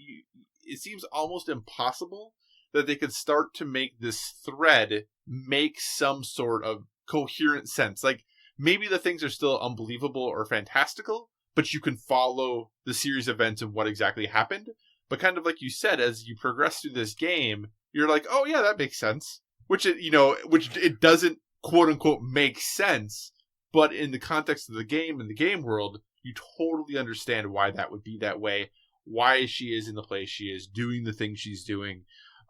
it seems almost impossible that they could start to make this thread make some sort of coherent sense. Like, maybe the things are still unbelievable or fantastical, but you can follow the series of events and what exactly happened. But kind of like you said, as you progress through this game, you're like, oh yeah, that makes sense. Which it doesn't quote unquote make sense, but in the context of the game and the game world, you totally understand why that would be that way, why she is in the place she is, doing the things she's doing.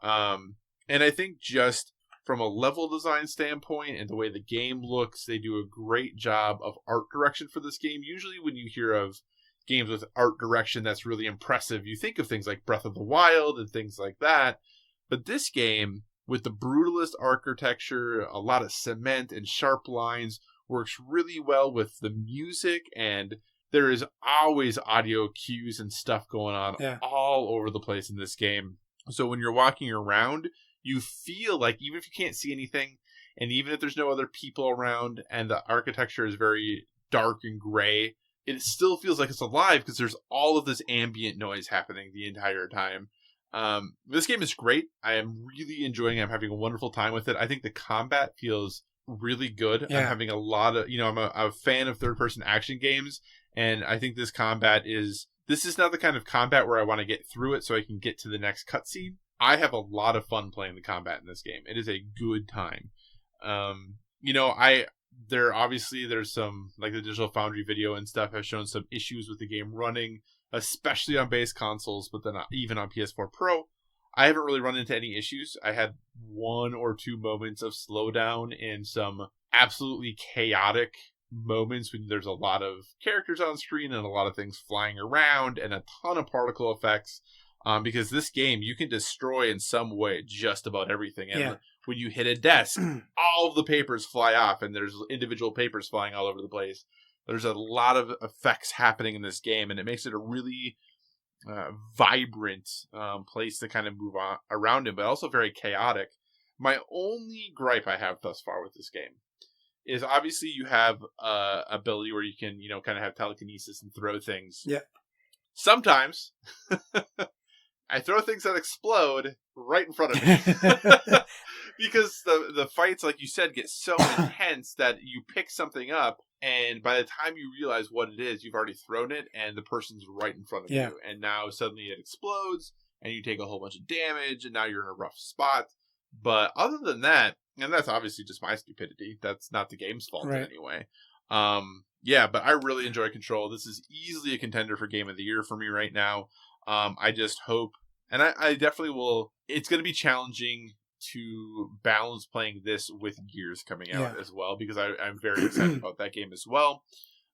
And I think just from a level design standpoint and the way the game looks, they do a great job of art direction for this game. Usually when you hear of games with art direction that's really impressive, you think of things like Breath of the Wild and things like that. But this game, with the brutalist architecture, a lot of cement and sharp lines, works really well with the music, and there is always audio cues and stuff going on all over the place in this game. So when you're walking around, you feel like, even if you can't see anything, and even if there's no other people around, and the architecture is very dark and gray, it still feels like it's alive because there's all of this ambient noise happening the entire time. This game is great. I am really enjoying it. I'm having a wonderful time with it. I think the combat feels really good. Yeah. I'm having a lot of, I'm a fan of third-person action games, and I think this is not the kind of combat where I want to get through it so I can get to the next cutscene. I have a lot of fun playing the combat in this game. It is a good time. There's some, like the Digital Foundry video and stuff have shown some issues with the game running, especially on base consoles, but then even on PS4 Pro. I haven't really run into any issues. I had 1 or 2 moments of slowdown and some absolutely chaotic moments when there's a lot of characters on screen and a lot of things flying around and a ton of particle effects. Because this game, you can destroy in some way just about everything. And when you hit a desk, all of the papers fly off and there's individual papers flying all over the place. There's a lot of effects happening in this game, and it makes it a really vibrant place to kind of move on around in, but also very chaotic. My only gripe I have thus far with this game is obviously you have ability where you can, kind of have telekinesis and throw things. Yeah. Sometimes I throw things that explode right in front of me. Because the fights, like you said, get so intense that you pick something up, and by the time you realize what it is, you've already thrown it, and the person's right in front of you. And now suddenly it explodes, and you take a whole bunch of damage, and now you're in a rough spot. But other than that, and that's obviously just my stupidity, that's not the game's fault anyway. But I really enjoy Control. This is easily a contender for Game of the Year for me right now. I just hope, and I definitely will, it's going to be challenging to balance playing this with Gears coming out as well, because I'm very excited about that game as well.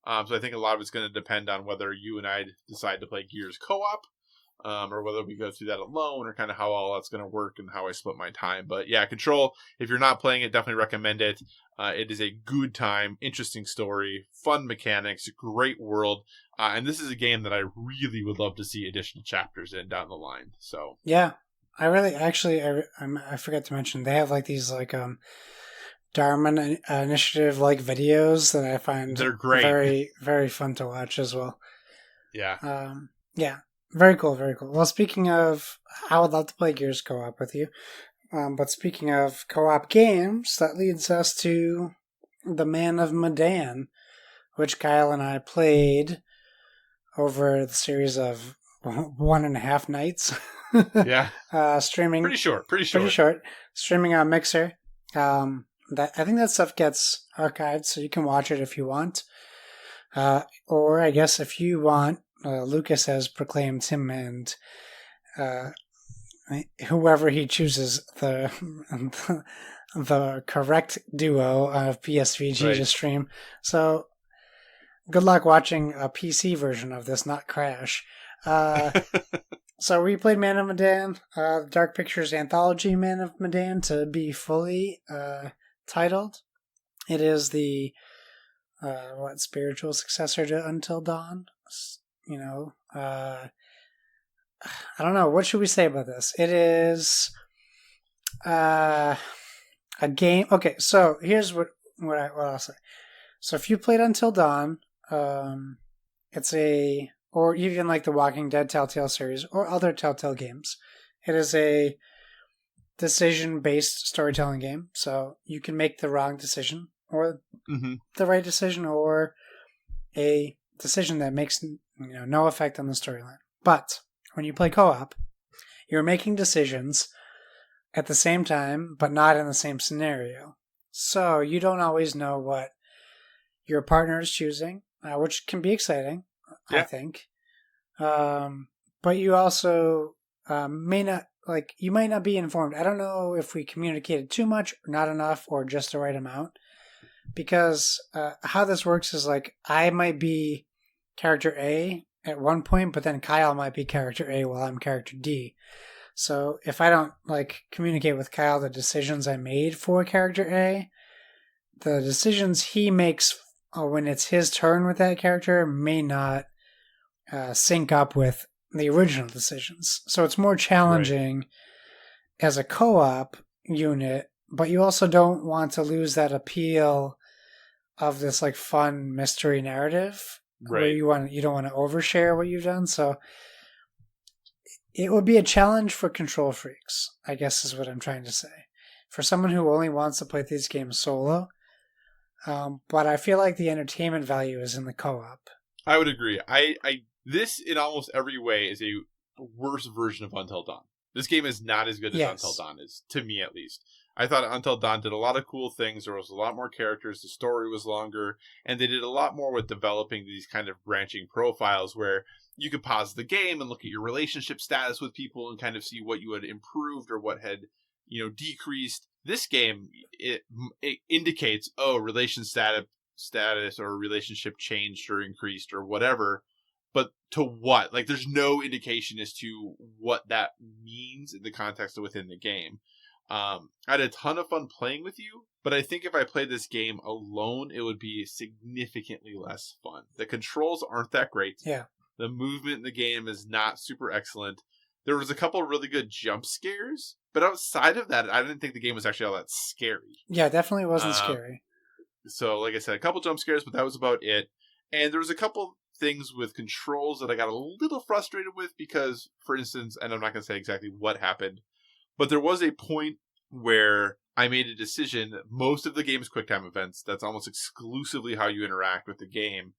So I think a lot of it's going to depend on whether you and I decide to play Gears co-op, or whether we go through that alone, or kind of how all that's going to work and how I split my time. But yeah, Control, if you're not playing it, definitely recommend it. It is a good time, interesting story, fun mechanics, great world. And this is a game that I really would love to see additional chapters in down the line. So yeah, I really I forgot to mention they have like these like Dharma Initiative like videos that I find they're great, very very fun to watch as well. Yeah. Yeah, very cool, very cool. Well, speaking of, I would love to play Gears co-op with you. But speaking of co-op games, that leads us to the Man of Medan, which Kyle and I played over the series of 1.5 nights. Yeah. Streaming. Pretty short. Streaming on Mixer. I think that stuff gets archived, so you can watch it if you want. Or I guess if you want, Lucas has proclaimed him and whoever he chooses the correct duo of PSVG to stream. So good luck watching a PC version of this, not Crash. So we played Man of Medan, Dark Pictures Anthology Man of Medan to be fully titled. It is the spiritual successor to Until Dawn. I don't know. What should we say about this? It is a game. Okay, so here's what I'll say. So if you played Until Dawn, it's or even like the Walking Dead Telltale series or other Telltale games, it is a decision-based storytelling game. So you can make the wrong decision or the right decision, or a decision that makes no effect on the storyline. But when you play co-op, you're making decisions at the same time, but not in the same scenario. So you don't always know what your partner is choosing, which can be exciting, I think. But you also may not, you might not be informed. I don't know if we communicated too much, or not enough, or just the right amount. Because how this works is I might be character A at one point, but then Kyle might be character A while I'm character D. So if I don't communicate with Kyle the decisions I made for character A, the decisions he makes when it's his turn with that character may not sync up with the original decisions. So it's more challenging as a co-op unit, but you also don't want to lose that appeal of this fun mystery narrative where Right. you don't want to overshare what you've done. So it would be a challenge for control freaks, I guess is what I'm trying to say. For someone who only wants to play these games solo. But I feel like the entertainment value is in the co-op. I would agree. This in almost every way is a worse version of Until Dawn. This game is not as good as Until Dawn is, to me at least. I thought Until Dawn did a lot of cool things. There was a lot more characters. The story was longer. And they did a lot more with developing these kind of branching profiles where you could pause the game and look at your relationship status with people and kind of see what you had improved or what had, decreased. This game, it indicates, relation status or relationship changed or increased or whatever. But to what? Like, there's no indication as to what that means in the context of within the game. I had a ton of fun playing with you, but I think if I played this game alone, it would be significantly less fun. The controls aren't that great. Yeah. The movement in the game is not super excellent. There was a couple of really good jump scares, but outside of that, I didn't think the game was actually all that scary. Yeah, definitely wasn't scary. So, like I said, a couple jump scares, but that was about it. And there was a couple things with controls that I got a little frustrated with because, for instance, and I'm not going to say exactly what happened, but there was a point where I made a decision that most of the game's QuickTime events, that's almost exclusively how you interact with the game.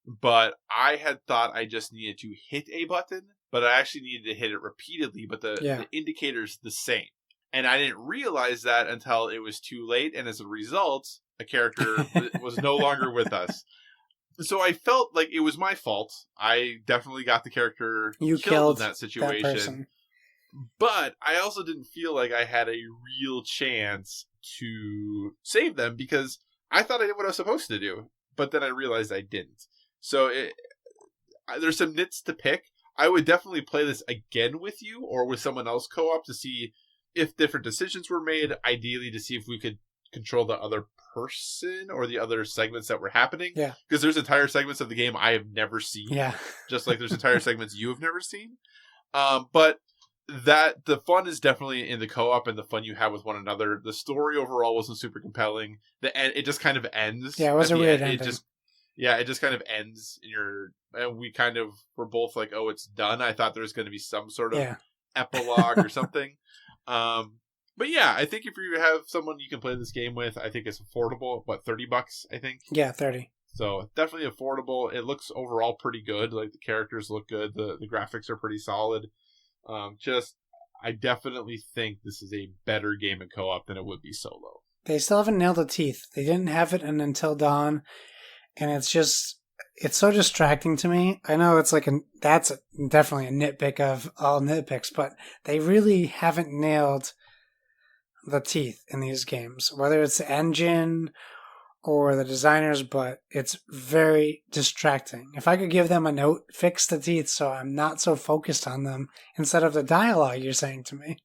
But I had thought I just needed to hit a button, but I actually needed to hit it repeatedly, but the indicator's the same. And I didn't realize that until it was too late, and as a result, a character was no longer with us. So I felt like it was my fault. I definitely got the character killed in that situation. That person. But I also didn't feel like I had a real chance to save them because I thought I did what I was supposed to do. But then I realized I didn't. So there's some nits to pick. I would definitely play this again with you or with someone else co-op to see if different decisions were made. Ideally to see if we could control the other person or the other segments that were happening. Yeah. Because there's entire segments of the game I have never seen. Yeah. Just like there's entire segments you have never seen. But that the fun is definitely in the co-op and the fun you have with one another. The story overall wasn't super compelling. It just kind of ends. Yeah, it was a weird ending. It just kind of ends and we kind of were both like, oh, it's done. I thought there was going to be some sort of epilogue or something. But yeah, I think if you have someone you can play this game with, I think it's affordable. What, $30, I think? Yeah, 30. So definitely affordable. It looks overall pretty good. Like the characters look good. The graphics are pretty solid. I definitely think this is a better game in co-op than it would be solo. They still haven't nailed the teeth. They didn't have it in Until Dawn, and it's so distracting to me. I know it's like that's definitely a nitpick of all nitpicks, but they really haven't nailed the teeth in these games, whether it's the engine or the designers, but it's very distracting. If I could give them a note, fix the teeth so I'm not so focused on them instead of the dialogue you're saying to me.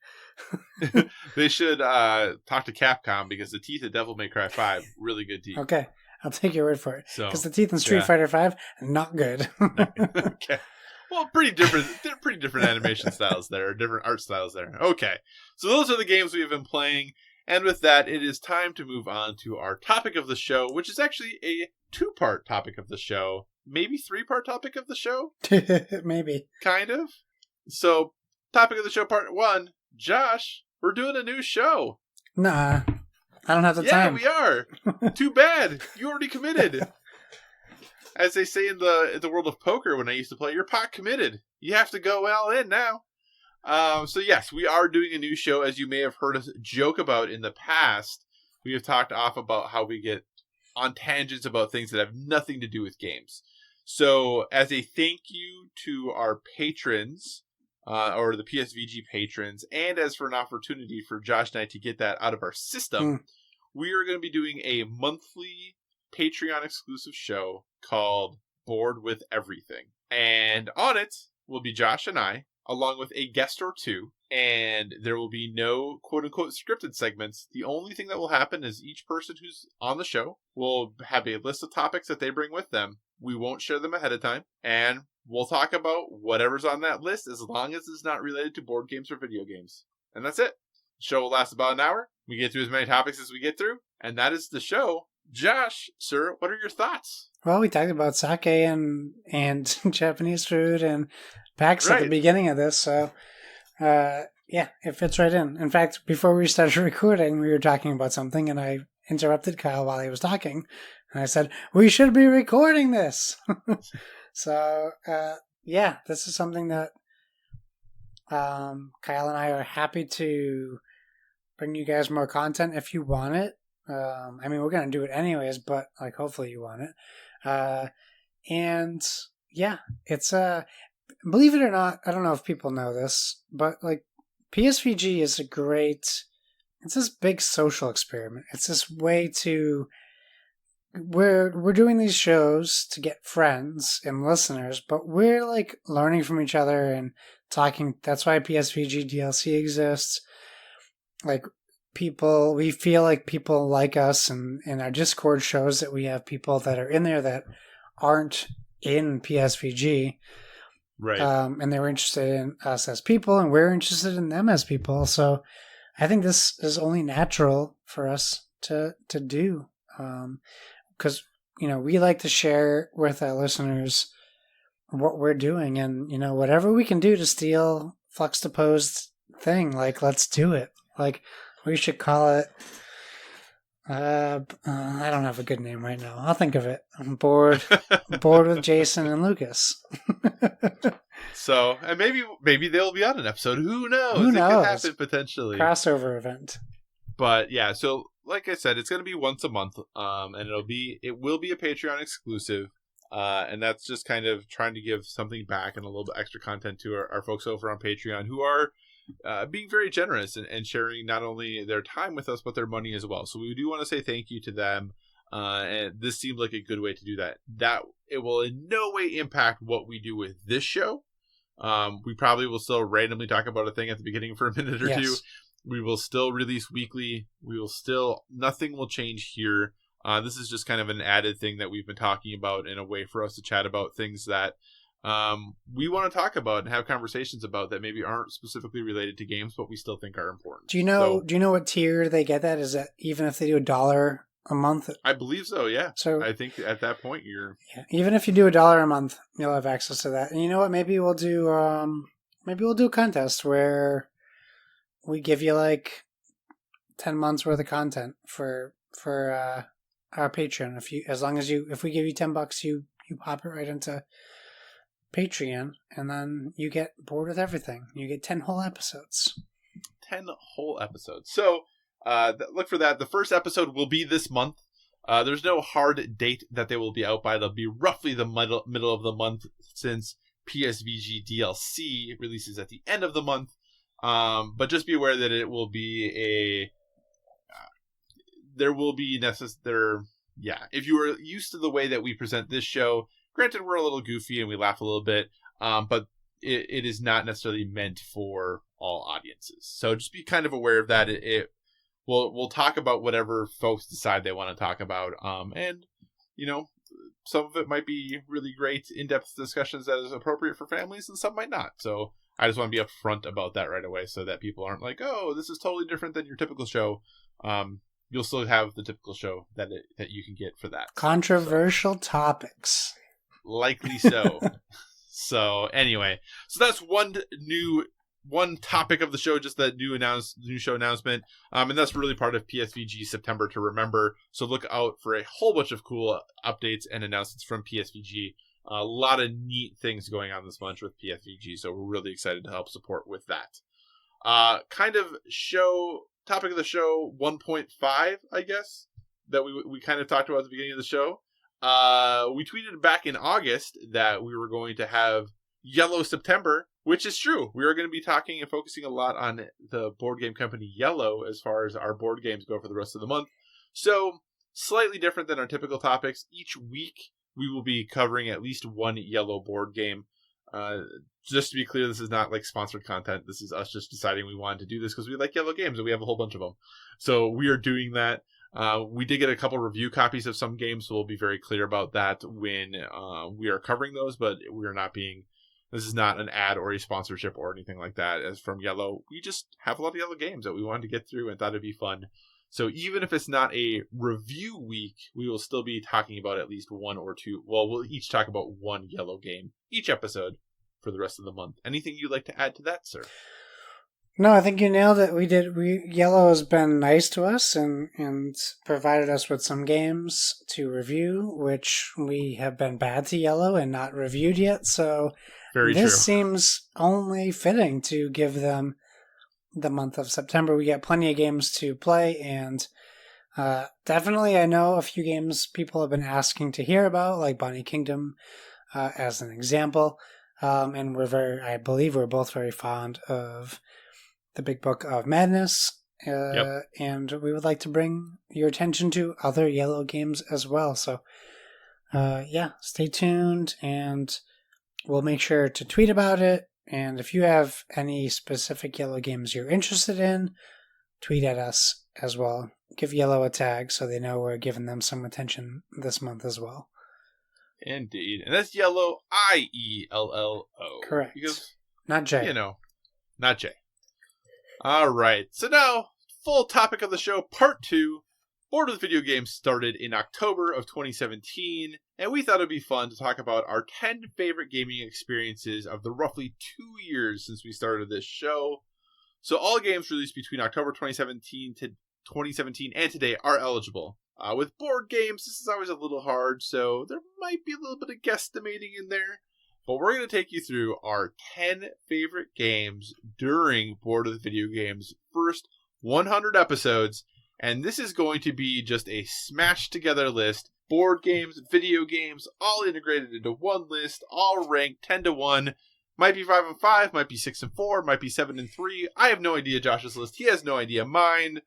They should talk to Capcom because the teeth of Devil May Cry 5, really good teeth. Okay, I'll take your word for it. Because the teeth in Street Yeah. Fighter 5, not good. Okay. Well, pretty different animation styles there, different art styles there. Okay. So those are the games we've been playing. And with that, it is time to move on to our topic of the show, which is actually a 2-part topic of the show. Maybe 3-part topic of the show? Maybe. Kind of. So, topic of the show part 1. Josh, we're doing a new show. Nah, I don't have the time. Yeah, we are. Too bad. You already committed. As they say in the world of poker when I used to play, you're pot committed. You have to go all in now. So yes, we are doing a new show, as you may have heard us joke about in the past. We have talked off about how we get on tangents about things that have nothing to do with games. So as a thank you to our patrons, or the PSVG patrons, and as for an opportunity for Josh and I to get that out of our system, we are going to be doing a monthly Patreon exclusive show called Bored with Everything. And on it will be Josh and I, along with a guest or two, and there will be no quote-unquote scripted segments. The only thing that will happen is each person who's on the show will have a list of topics that they bring with them. We won't share them ahead of time, and we'll talk about whatever's on that list as long as it's not related to board games or video games. And that's it. The show will last about an hour. We get through as many topics as we get through, and that is the show. Josh, sir, what are your thoughts? Well, we talked about sake and Japanese food and PAX at the Right. beginning of this, so yeah, it fits right in. In fact, before we started recording, we were talking about something, and I interrupted Kyle while he was talking, and I said, "We should be recording this." So, yeah, this is something that Kyle and I are happy to bring you guys more content if you want it. I mean, we're gonna do it anyways, but like, hopefully you want it. And yeah, it's believe it or not, I don't know if people know this, but like PSVG is it's this big social experiment. It's this way to we're doing these shows to get friends and listeners, but we're like learning from each other and talking. That's why PSVG DLC exists. Like, we feel like people like us, and our Discord shows that we have people that are in there that aren't in PSVG. Right. And they were interested in us as people, and we're interested in them as people. So I think this is only natural for us to do. Because, we like to share with our listeners what we're doing, and, whatever we can do to steal Fluxtaposed thing, like, let's do it. Like, we should call it, I don't have a good name right now. I'll think of it. I'm bored with Jason and Lucas. So, and maybe they'll be on an episode. Who knows? Who knows? It could happen potentially. Crossover event. But yeah, so like I said, it's going to be once a month, and it will be a Patreon exclusive, and that's just kind of trying to give something back and a little bit extra content to our folks over on Patreon who are being very generous and sharing not only their time with us but their money as well. So we do want to say thank you to them, and this seemed like a good way to do that. That it will in no way impact what we do with this show. We probably will still randomly talk about a thing at the beginning for a minute or two. We will still release weekly. Nothing will change here. This is just kind of an added thing that we've been talking about in a way for us to chat about things that we want to talk about and have conversations about that maybe aren't specifically related to games, but we still think are important. Do you know what tier they get that? Is that even if they do $1 a month? I believe so, yeah. So I think at that point even if you do $1 a month, you'll have access to that. And you know what? Maybe we'll do a contest where we give you like 10 months worth of content for our Patreon. If we give you $10, you pop it right into Patreon, and then you get bored with everything. You get 10 whole episodes. 10 whole episodes. So look for that. The first episode will be this month. There's no hard date that they will be out by. They'll be roughly the middle of the month, since PSVG DLC releases at the end of the month. But just be aware that it will be there will be if you are used to the way that we present this show, granted we're a little goofy and we laugh a little bit, but it is not necessarily meant for all audiences. So just be kind of aware of that. We'll talk about whatever folks decide they want to talk about. And some of it might be really great in-depth discussions that is appropriate for families, and some might not. So I just want to be upfront about that right away, so that people aren't like, "Oh, this is totally different than your typical show." You'll still have the typical show that you can get for that. Controversial topics. Likely so. So anyway, that's one topic of the show, just that new show announcement, and that's really part of PSVG September to remember. So look out for a whole bunch of cool updates and announcements from PSVG. A lot of neat things going on this month with PSVG, so we're really excited to help support with that. Topic of the show 1.5, I guess, that we kind of talked about at the beginning of the show. We tweeted back in August that we were going to have Yellow September, which is true. We are going to be talking and focusing a lot on the board game company Yellow as far as our board games go for the rest of the month. So slightly different than our typical topics. Each week we will be covering at least one Yellow board game. Just to be clear, this is not like sponsored content. This is us just deciding we wanted to do this because we like Yellow games and we have a whole bunch of them. So we are doing that. We did get a couple review copies of some games, so we'll be very clear about that when we are covering those, but this is not an ad or a sponsorship or anything like that. As from Yellow, we just have a lot of Yellow games that we wanted to get through and thought it'd be fun So even if it's not a review week, we will still be talking about at least one or two. Well, we'll each talk about one yellow game each episode for the rest of the month. Anything you'd like to add to that, sir? No, I think you nailed it. Yellow has been nice to us and provided us with some games to review, which we have been bad to Yellow and not reviewed yet. So this seems only fitting to give them the month of September. We got plenty of games to play, and definitely I know a few games people have been asking to hear about, like Bonnie Kingdom as an example. And I believe we're both very fond of the Big Book of Madness, and we would like to bring your attention to other Yellow games as well. So, stay tuned, and we'll make sure to tweet about it. And if you have any specific Yellow games you're interested in, tweet at us as well. Give Yellow a tag so they know we're giving them some attention this month as well. Indeed. And that's Yellow, IELLO. Correct. Because, not J. Not J. All right. So now, full topic of the show, part 2. Board with Video Games started in October of 2017, and we thought it'd be fun to talk about our 10 favorite gaming experiences of the roughly 2 years since we started this show. So all games released between October 2017 and today are eligible. With board games, this is always a little hard, so there might be a little bit of guesstimating in there. But we're going to take you through our 10 favorite games during Board with Video Games' first 100 episodes. And this is going to be just a smashed together list. Board games, video games, all integrated into one list, all ranked 10 to 1. Might be 5 and 5, might be 6 and 4, might be 7 and 3. I have no idea Josh's list. He has no idea mine.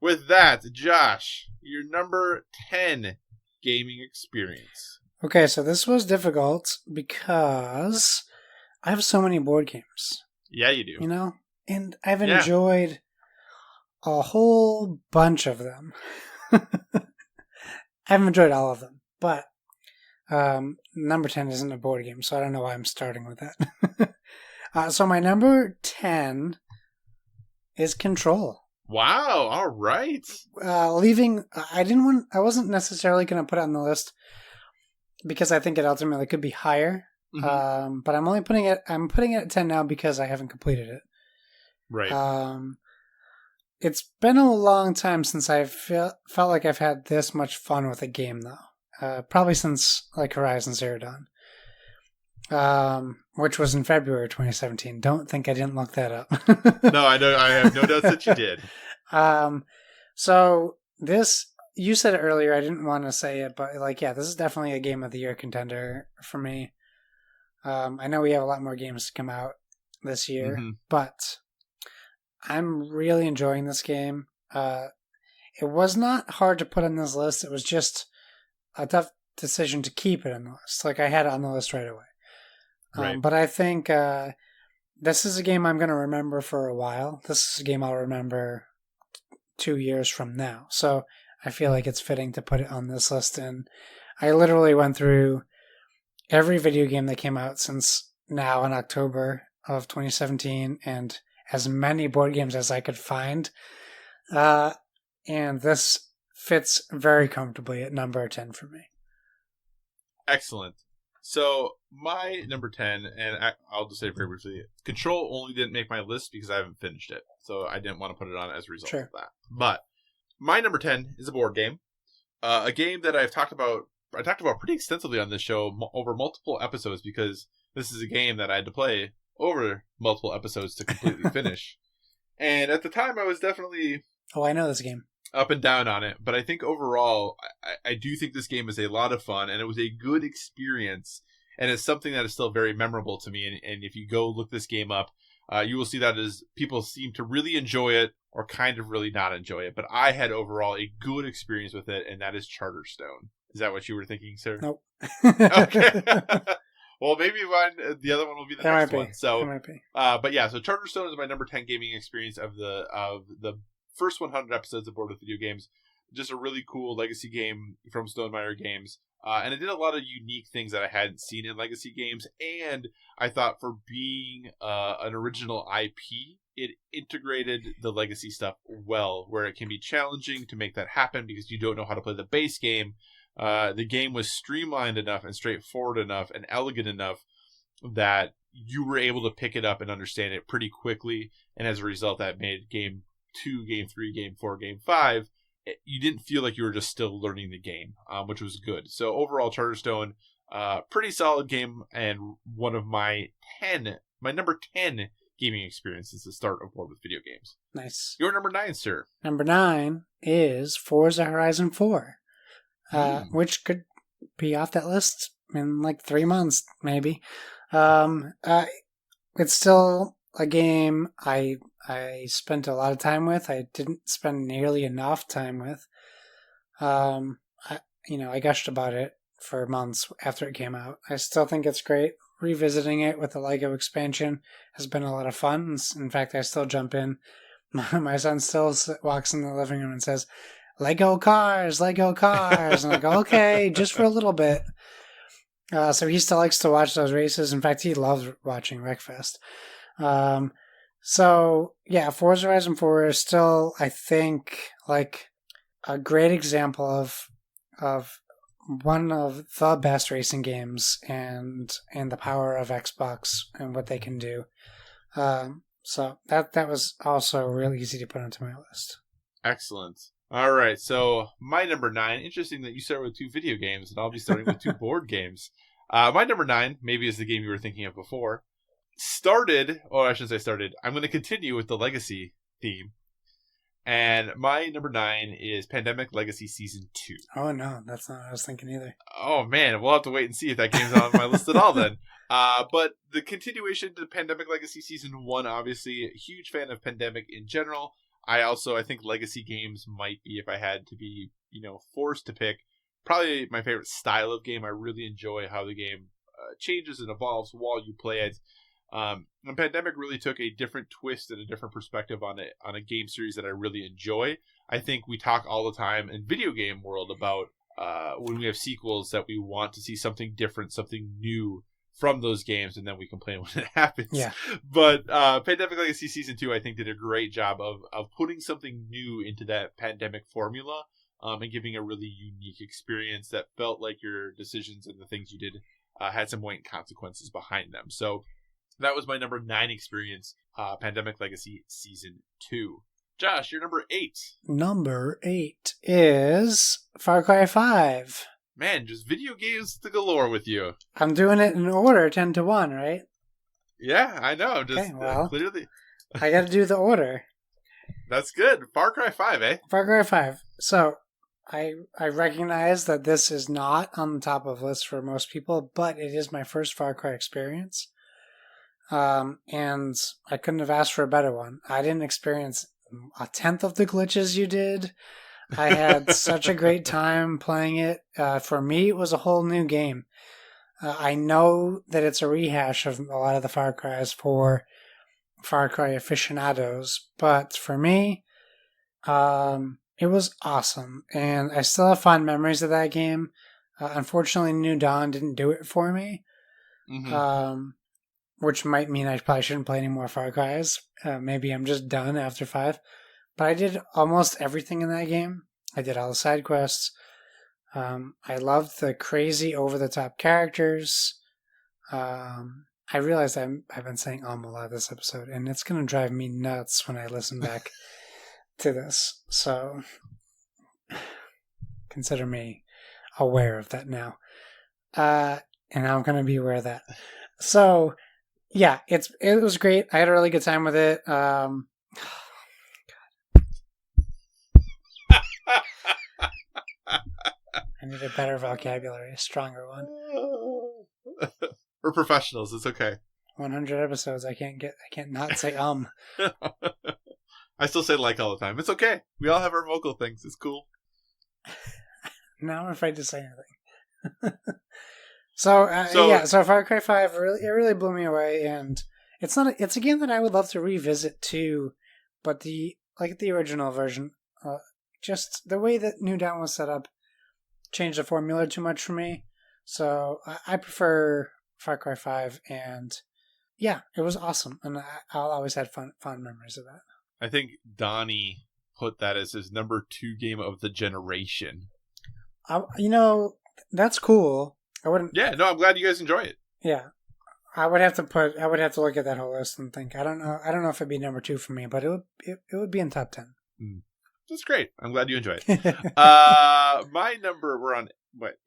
With that, Josh, your number 10 gaming experience. Okay, so this was difficult because I have so many board games. Yeah, you do. And I've enjoyed a whole bunch of them. I haven't enjoyed all of them, but number 10 isn't a board game, so I don't know why I'm starting with that. So my number 10 is Control. Wow, all right. I wasn't necessarily going to put it on the list because I think it ultimately could be higher. Mm-hmm. But I'm putting it at 10 now because I haven't completed it. Right. It's been a long time since I felt like I've had this much fun with a game, though. Probably since like Horizon Zero Dawn, which was in February 2017. Don't think I didn't look that up. No, I know. I have no doubts that you did. So this, you said it earlier. I didn't want to say it, but this is definitely a Game of the Year contender for me. I know we have a lot more games to come out this year, but I'm really enjoying this game. It was not hard to put on this list. It was just a tough decision to keep it on the list. I had it on the list right away. Right. But I think this is a game I'm going to remember for a while. This is a game I'll remember 2 years from now. So I feel like it's fitting to put it on this list. And I literally went through every video game that came out since now in October of 2017 and as many board games as I could find. And this fits very comfortably at number 10 for me. Excellent. So my number 10, and I'll just say very briefly, Control only didn't make my list because I haven't finished it. So I didn't want to put it on as a result of that. But my number 10 is a board game. A game that I talked about pretty extensively on this show over multiple episodes because this is a game that I had to play over multiple episodes to completely finish. And at the time, I was definitely... Oh, I know this game. Up and down on it. But I think overall, I do think this game is a lot of fun, and it was a good experience. And it's something that is still very memorable to me. And if you go look this game up, you will see that as people seem to really enjoy it or kind of really not enjoy it. But I had overall a good experience with it, and that is Charterstone. Is that what you were thinking, sir? Nope. Okay. Well, maybe the other one will be the next one. So, it might be. But yeah, so Charterstone is my number 10 gaming experience of the first 100 episodes of Board with Video Games. Just a really cool legacy game from Stonemaier Games. And it did a lot of unique things that I hadn't seen in legacy games. And I thought for being an original IP, it integrated the legacy stuff well, where it can be challenging to make that happen because you don't know how to play the base game. The game was streamlined enough and straightforward enough and elegant enough that you were able to pick it up and understand it pretty quickly. And as a result, that made game 2, game 3, game 4, game 5, you didn't feel like you were just still learning the game, which was good. So overall, Charterstone, pretty solid game, and one of my number 10 gaming experience since the start of Board with Video Games. Nice. Your number 9, sir. Number 9 is Forza Horizon 4, which could be off that list in like 3 months, maybe. It's still a game I spent a lot of time with. I didn't spend nearly enough time with. I gushed about it for months after it came out. I still think it's great. Revisiting it with the LEGO expansion has been a lot of fun. In fact, I still jump in. My son still walks in the living room and says, Lego cars, Lego cars. And I go, okay, just for a little bit. So he still likes to watch those races. In fact, he loves watching Wreckfest. So, yeah, Forza Horizon 4 is still, I think, like a great example of one of the best racing games and the power of Xbox and what they can do. So that was also really easy to put onto my list. Excellent. All right, so my number 9, interesting that you start with 2 video games, and I'll be starting with 2 board games. My number 9, maybe is the game you were thinking of before, I'm going to continue with the Legacy theme. And my number 9 is Pandemic Legacy Season 2. Oh, no, that's not what I was thinking either. Oh, man, we'll have to wait and see if that game's on my list at all then. But the continuation to Pandemic Legacy Season 1, obviously, a huge fan of Pandemic in general. I think Legacy games might be, if I had to be, forced to pick, probably my favorite style of game. I really enjoy how the game changes and evolves while you play it. And Pandemic really took a different twist and a different perspective on a game series that I really enjoy. I think we talk all the time in video game world about when we have sequels that we want to see something different, something new from those games, and then we complain when it happens. Yeah. But Pandemic Legacy Season 2, I think, did a great job of putting something new into that Pandemic formula and giving a really unique experience that felt like your decisions and the things you did had some weight and consequences behind them. So that was my number 9 experience, Pandemic Legacy Season 2. Josh, your number 8. Number 8 is Far Cry 5. Man, just video games to galore with you. I'm doing it in order, 10 to 1, right? Yeah, I know. Okay, well, clearly. I got to do the order. That's good. Far Cry 5, eh? Far Cry 5. So, I recognize that this is not on the top of lists for most people, but it is my first Far Cry experience. And I couldn't have asked for a better one. I didn't experience a tenth of the glitches you did. I had such a great time playing it. For me, it was a whole new game. I know that it's a rehash of a lot of the Far Cries for Far Cry aficionados, but for me, it was awesome. And I still have fond memories of that game. Unfortunately, New Dawn didn't do it for me. Mm-hmm. Which might mean I probably shouldn't play any more Far Cries. Maybe I'm just done after 5. But I did almost everything in that game. I did all the side quests. I loved the crazy, over-the-top characters. I realized I've been saying a lot this episode, and it's going to drive me nuts when I listen back to this. So consider me aware of that now. And I'm going to be aware of that. So... yeah, it was great. I had a really good time with it. God. I need a better vocabulary, a stronger one. We're professionals. It's okay. 100 episodes. I can't not say I still say like all the time. It's okay. We all have our vocal things. It's cool. Now I'm afraid to say anything. So Far Cry 5 really blew me away, and it's a game that I would love to revisit too, but the original version, just the way that New Dawn was set up changed the formula too much for me. So I prefer Far Cry 5, and yeah, it was awesome, and I'll always have fond memories of that. I think Donnie put that as his number 2 game of the generation. That's cool. I wouldn't. Yeah, no, I'm glad you guys enjoy it. Yeah, I would have to look at that whole list and think. I don't know if it'd be number 2 for me, but it would be in top 10. That's great. I'm glad you enjoy it. My number, we're on,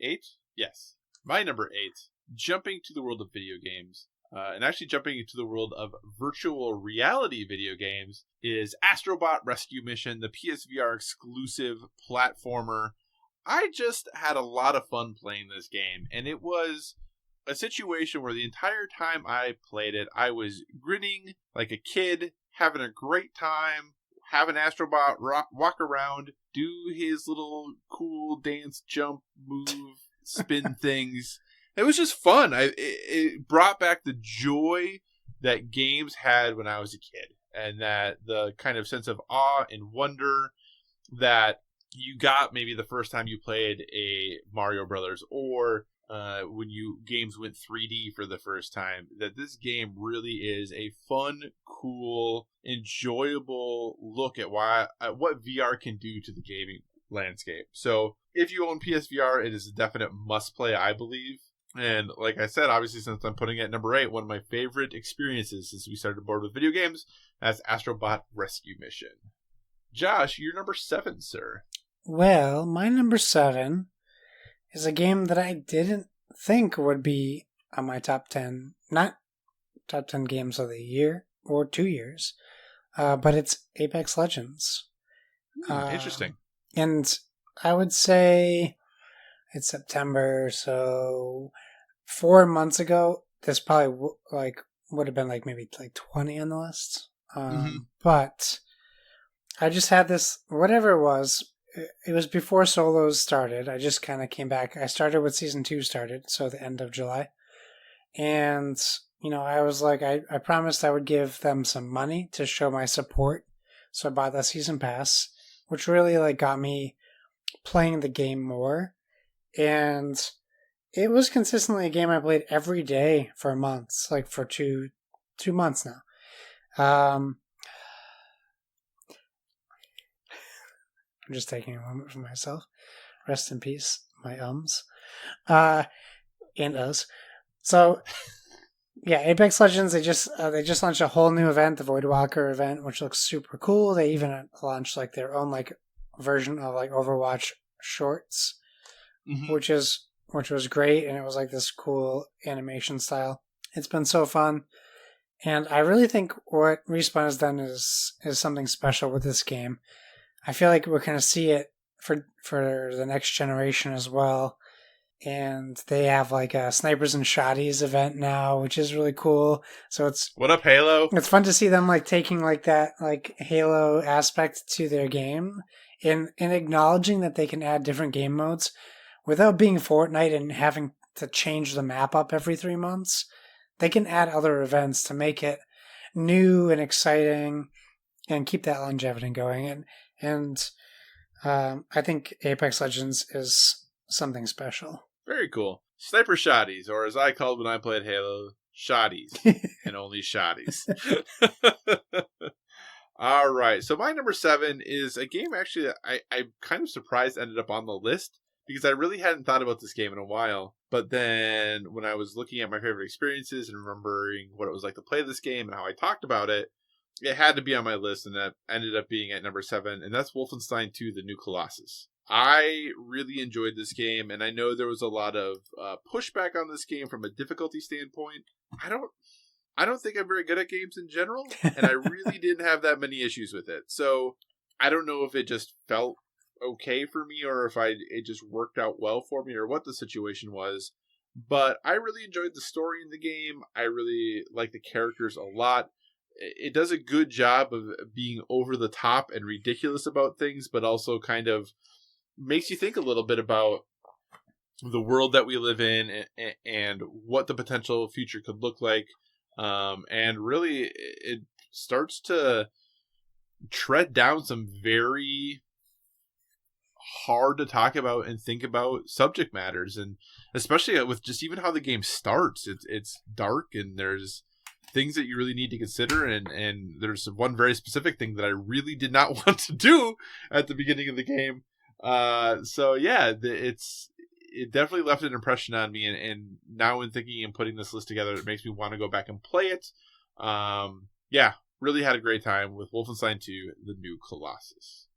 8? Yes. My number 8, jumping to the world of video games, and actually jumping into the world of virtual reality video games, is Astrobot Rescue Mission, the PSVR exclusive platformer. I just had a lot of fun playing this game, and it was a situation where the entire time I played it, I was grinning like a kid, having a great time, having Astrobot walk around, do his little cool dance, jump, move, spin things. It was just fun. It brought back the joy that games had when I was a kid, and that the kind of sense of awe and wonder that you got maybe the first time you played a Mario Brothers, or when games went 3D for the first time. That this game really is a fun, cool, enjoyable look at what VR can do to the gaming landscape. So if you own PSVR, it is a definite must play, I believe. And like I said, obviously, since I'm putting it at number 8, one of my favorite experiences since we started board with video games, that's Astrobot Rescue Mission. Josh, you're number 7, sir. Well, my number 7 is a game that I didn't think would be on my top 10, not top 10 games of the year or 2 years, but it's Apex Legends. Interesting. And I would say it's September, so 4 months ago, this probably would have been maybe 20 on the list. But I just had this, whatever it was before solos started. I just kind of came back. I started with season 2 started, so the end of July. And, I was like, I promised I would give them some money to show my support. So I bought the season pass, which really got me playing the game more. And it was consistently a game I played every day for months, for 2 months now. I'm just taking a moment for myself. Rest in peace, my ums. And us. So, yeah, Apex Legends, they just launched a whole new event, the Voidwalker event, which looks super cool. They even launched their own version of Overwatch shorts, which was great, and it was this cool animation style. It's been so fun. And I really think what Respawn has done is something special with this game. I feel like we're going to see it for the next generation as well. And they have a Snipers and Shotties event now, which is really cool. So it's... What up, Halo? It's fun to see them taking that Halo aspect to their game and acknowledging that they can add different game modes without being Fortnite and having to change the map up every 3 months. They can add other events to make it new and exciting and keep that longevity going. And I think Apex Legends is something special. Very cool. Sniper Shotties, or as I called when I played Halo, Shotties. And only Shotties. All right. So my number 7 is a game actually that I'm kind of surprised ended up on the list, because I really hadn't thought about this game in a while. But then when I was looking at my favorite experiences and remembering what it was like to play this game and how I talked about it, it had to be on my list, and that ended up being at number 7, and that's Wolfenstein 2: The New Colossus. I really enjoyed this game, and I know there was a lot of pushback on this game from a difficulty standpoint. I don't think I'm very good at games in general, and I really didn't have that many issues with it. So I don't know if it just felt okay for me, or if it just worked out well for me, or what the situation was. But I really enjoyed the story in the game. I really like the characters a lot. It does a good job of being over the top and ridiculous about things, but also kind of makes you think a little bit about the world that we live in and what the potential future could look like. And really, it starts to tread down some very hard to talk about and think about subject matters, and especially with just even how the game starts. It's dark, and there's things that you really need to consider, and there's one very specific thing that I really did not want to do at the beginning of the game. So yeah, it definitely left an impression on me, and now in thinking and putting this list together, it makes me want to go back and play it. Yeah, really had a great time with Wolfenstein 2: The New Colossus.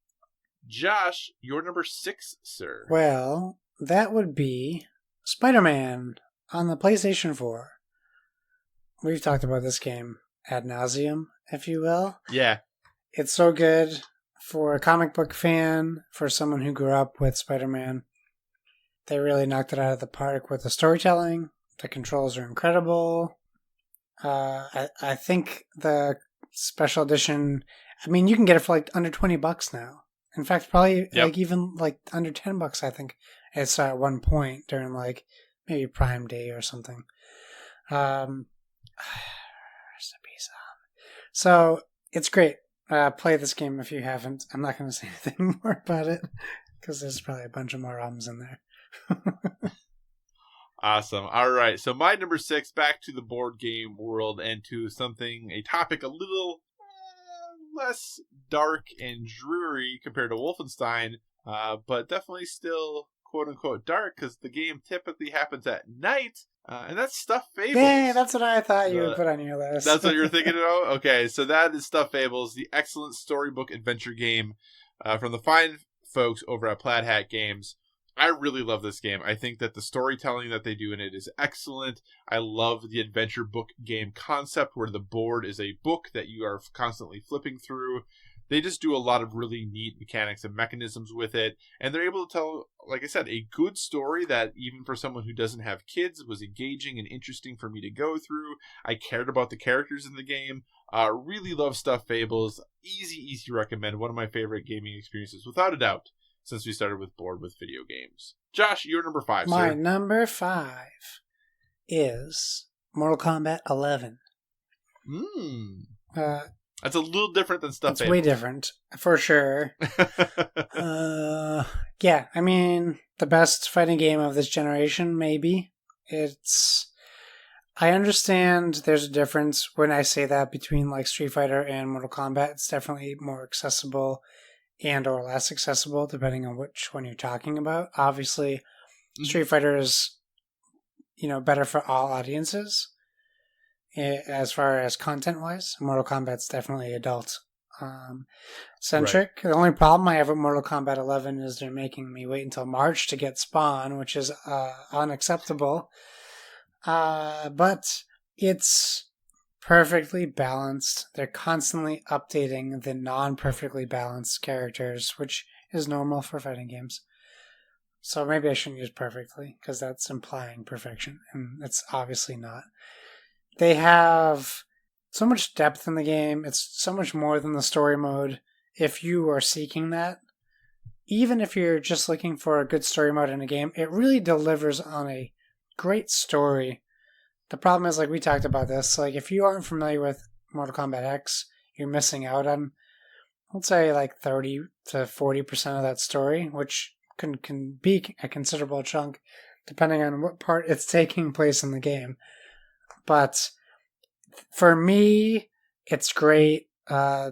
Josh, your number 6, sir. Well, that would be Spider-Man on the PlayStation 4. We've talked about this game ad nauseum, if you will. Yeah. It's so good for a comic book fan, for someone who grew up with Spider-Man. They really knocked it out of the park with the storytelling. The controls are incredible. I think the special edition, I mean, you can get it for like under $20 now. In fact, probably like even like under $10, I think it's at one point during like maybe Prime Day or something. So it's great. Play this game if you haven't. I'm not going to say anything more about it because there's probably a bunch of more ROMs in there. Awesome. All right. So my number 6, back to the board game world and to a topic a little less dark and dreary compared to Wolfenstein, but definitely still quote unquote dark because the game typically happens at night, and that's Stuffed Fables. Yeah, that's what I thought you would put on your list. That's what you're thinking about? Okay, so that is Stuffed Fables, the excellent storybook adventure game from the fine folks over at Plaid Hat Games. I really love this game. I think that the storytelling that they do in it is excellent. I love the adventure book game concept where the board is a book that you are constantly flipping through. They just do a lot of really neat mechanics and mechanisms with it. And they're able to tell, like I said, a good story that even for someone who doesn't have kids was engaging and interesting for me to go through. I cared about the characters in the game. Really love Stuffed Fables. Easy recommend. One of my favorite gaming experiences, without a doubt, since we started with board with video games. Josh, you're number 5, My sir. number 5 is Mortal Kombat 11. That's a little different than Stuffed Fables. It's way different, for sure. Yeah, I mean, the best fighting game of this generation, maybe. I understand there's a difference when I say that between like Street Fighter and Mortal Kombat. It's definitely more accessible and or less accessible depending on which one you're talking about. Obviously, Street Fighter is, better for all audiences as far as content-wise. Mortal Kombat's definitely adult centric. Right. The only problem I have with Mortal Kombat 11 is they're making me wait until March to get Spawn, which is unacceptable. But it's perfectly balanced. They're constantly updating the non-perfectly balanced characters, which is normal for fighting games. So maybe I shouldn't use perfectly, because that's implying perfection, and it's obviously not. They have so much depth in the game. It's so much more than the story mode. If you are seeking that, even if you're just looking for a good story mode in a game, it really delivers on a great story. The problem is, like we talked about this, like if you aren't familiar with Mortal Kombat X, you're missing out on, let's say, like 30 to 40% of that story, which can be a considerable chunk depending on what part it's taking place in the game. But for me, it's great.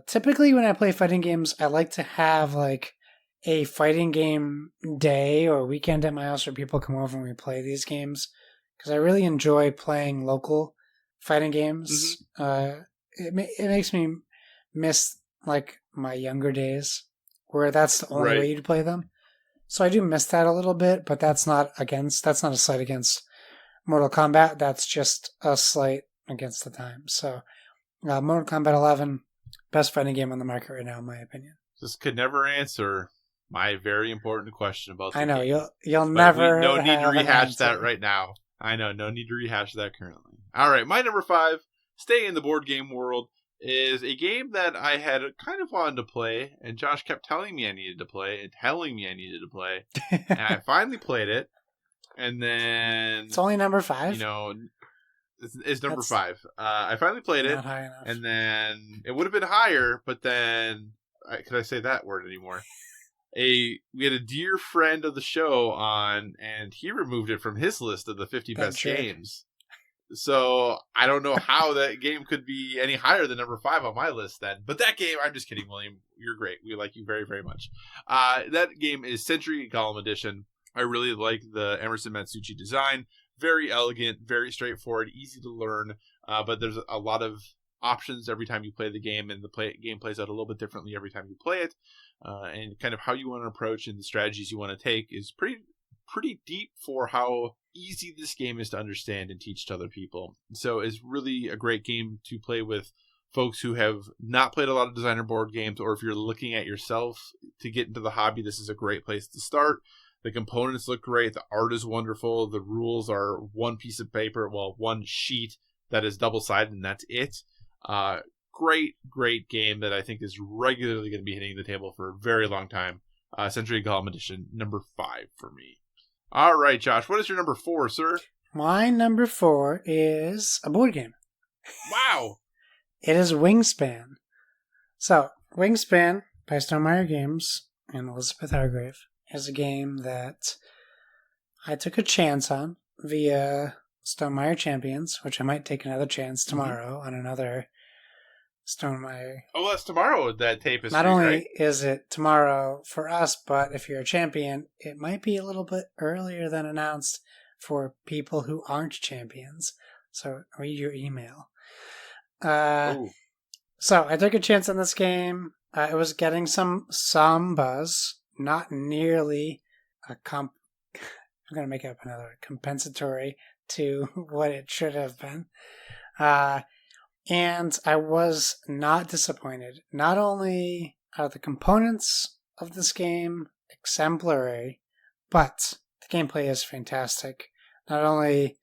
Typically when I play fighting games, I like to have like a fighting game day or weekend at my house where people come over and we play these games. Because I really enjoy playing local fighting games. It makes me miss like my younger days, where that's the only way you'd play them. So I do miss that a little bit, but that's not a slight against Mortal Kombat. That's just a slight against the time. So Mortal Kombat 11, best fighting game on the market right now, in my opinion. This could never answer my very important question about the I know, game. you'll never. No need to rehash that right now. I know, no need to rehash that currently. All right, my number 5, staying in the board game world, is a game that I had kind of wanted to play, and Josh kept telling me I needed to play, and telling me I needed to play, and I finally played it, and then... It's only number 5? It's number 5. I finally played it, and then it would have been higher, but then... Could I say that word anymore? We had a dear friend of the show on, and he removed it from his list of the 50 best games. So I don't know how that game could be any higher than number 5 on my list then. But that game, I'm just kidding, William. You're great. We like you very, very much. That game is Century Golem Edition. I really like the Emerson Matsuuchi design. Very elegant, very straightforward, easy to learn. But there's a lot of options every time you play the game, and the game plays out a little bit differently every time you play it. And kind of how you want to approach and the strategies you want to take is pretty deep for how easy this game is to understand and teach to other people. So it's really a great game to play with folks who have not played a lot of designer board games, or if you're looking at yourself to get into the hobby, this is a great place to start. The components look great. The art is wonderful. The rules are one piece of paper, one sheet that is double-sided, and that's it. Great game that I think is regularly going to be hitting the table for a very long time. Century Golem Edition, number 5 for me. All right, Josh, what is your number 4, sir? My number 4 is a board game. Wow. It is Wingspan. So, Wingspan by Stonemaier Games and Elizabeth Hargrave is a game that I took a chance on via Stonemaier Champions, which I might take another chance tomorrow on another Stonemaier. Oh, that's tomorrow that tape is Not free, only right? is it tomorrow for us, but if you're a champion, it might be a little bit earlier than announced for people who aren't champions. So read your email. So I took a chance on this game. It was getting some buzz, not nearly I'm going to make up another compensatory to what it should have been. And I was not disappointed. Not only are the components of this game exemplary, but the gameplay is fantastic. Not only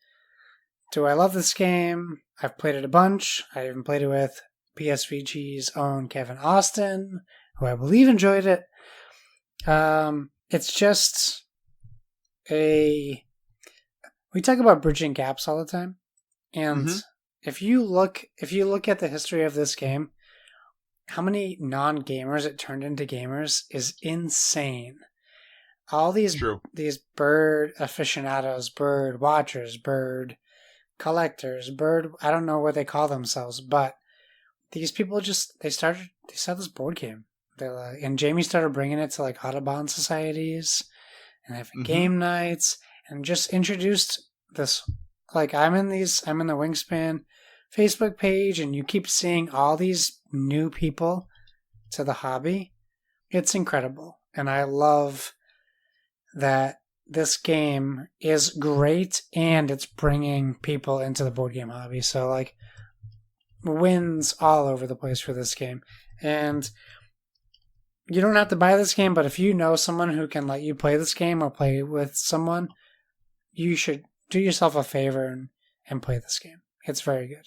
do I love this game, I've played it a bunch. I even played it with PSVG's own Kevin Austin, who I believe enjoyed it. It's just we talk about bridging gaps all the time, and if you look at the history of this game, how many non-gamers it turned into gamers is insane. All these bird aficionados, bird watchers, bird collectors, I don't know what they call themselves, but these people they saw this board game. And Jamie started bringing it to like Audubon societies and having game nights, and just introduced this. Like I'm in the Wingspan Facebook page, and you keep seeing all these new people to the hobby. It's incredible, and I love that this game is great, and it's bringing people into the board game hobby. So like wins all over the place for this game, and you don't have to buy this game, but if you know someone who can let you play this game or play with someone, you should do yourself a favor and play this game. It's very good.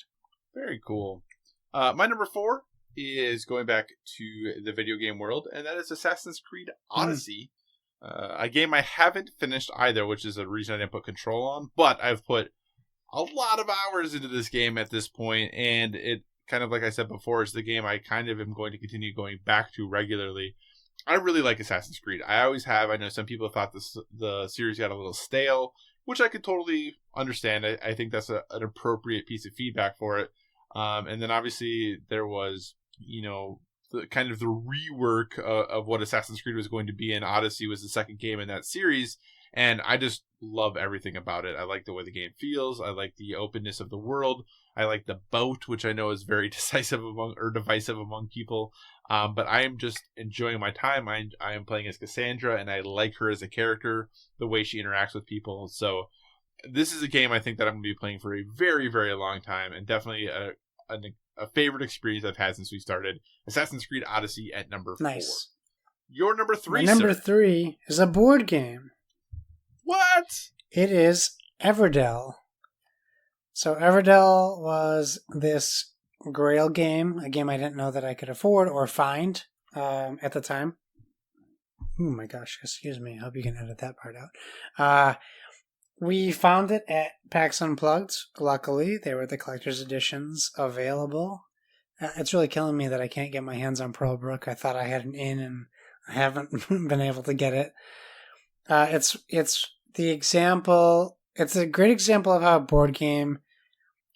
Very cool. My number 4 is going back to the video game world, and that is Assassin's Creed Odyssey. A game I haven't finished either, which is a reason I didn't put Control on, but I've put a lot of hours into this game at this point, and it kind of, like I said before, is the game I kind of am going to continue going back to regularly. I really like Assassin's Creed. I always have. I know some people thought the series got a little stale, which I could totally understand. I think that's an appropriate piece of feedback for it. And then obviously there was, the kind of the rework of what Assassin's Creed was going to be, and Odyssey was the second game in that series. And I just love everything about it. I like the way the game feels. I like the openness of the world. I like the boat, which I know is very divisive among people. But I am just enjoying my time. I am playing as Cassandra, and I like her as a character, the way she interacts with people. So this is a game I think that I'm going to be playing for a very, very long time, and definitely a favorite experience I've had since we started. Assassin's Creed Odyssey at number 4. Nice. Your number 3, My number 3 is a board game. What? It is Everdell. So Everdell was this Grail game, a game I didn't know that I could afford or find at the time. Oh my gosh, excuse me. I hope you can edit that part out. We found it at PAX Unplugged. Luckily, they were the collector's editions available. It's really killing me that I can't get my hands on Pearlbrook. I thought I had an in, and I haven't been able to get it. It's the example. It's a great example of how a board game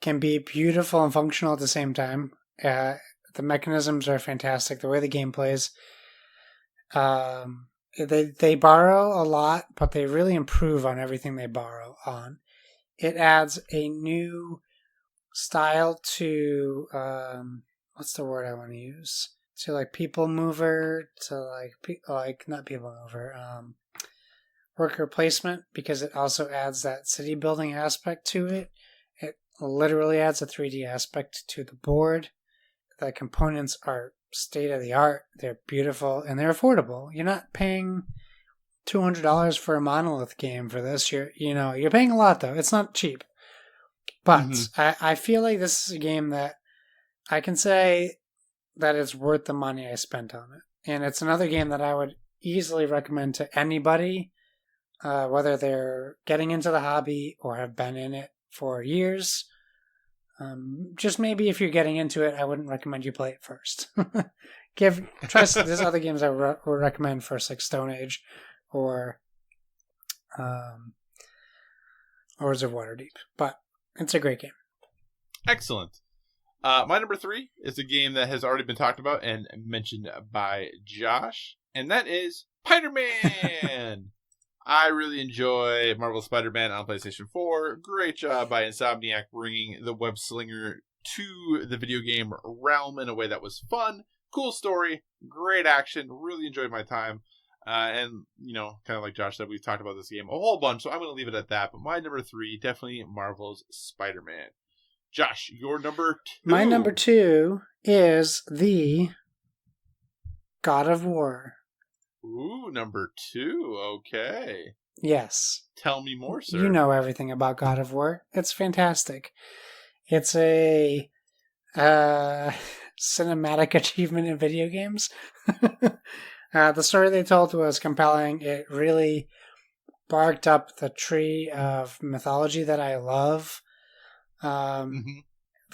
can be beautiful and functional at the same time. The mechanisms are fantastic. The way the game plays, they borrow a lot, but they really improve on everything they borrow on. It adds a new style to what's the word I want to use? To like people mover, to like not people mover, worker placement, because it also adds that city building aspect to it. It literally adds a 3D aspect to the board. The components are state of the art. They're beautiful and they're affordable. You're not paying $200 for a monolith game for this. You're paying a lot though. It's not cheap. But I feel like this is a game that I can say that it's worth the money I spent on it. And it's another game that I would easily recommend to anybody, whether they're getting into the hobby or have been in it for years. Just maybe if you're getting into it, I wouldn't recommend you play it first. There's other games I would recommend first, like Stone Age or Words of Waterdeep. But it's a great game. Excellent. My number 3 is a game that has already been talked about and mentioned by Josh, and that is Spider-Man. I really enjoy Marvel Spider-Man on PlayStation 4. Great job by Insomniac bringing the web slinger to the video game realm in a way that was fun. Cool story, great action, really enjoyed my time. And, kind of like Josh said, we've talked about this game a whole bunch, so I'm going to leave it at that. But my number 3, definitely Marvel's Spider-Man. Josh, your number 2. My number 2 is the God of War. Ooh, number 2. Okay. Yes. Tell me more, sir. You know everything about God of War. It's fantastic. It's a cinematic achievement in video games. The story they told was compelling. It really barked up the tree of mythology that I love.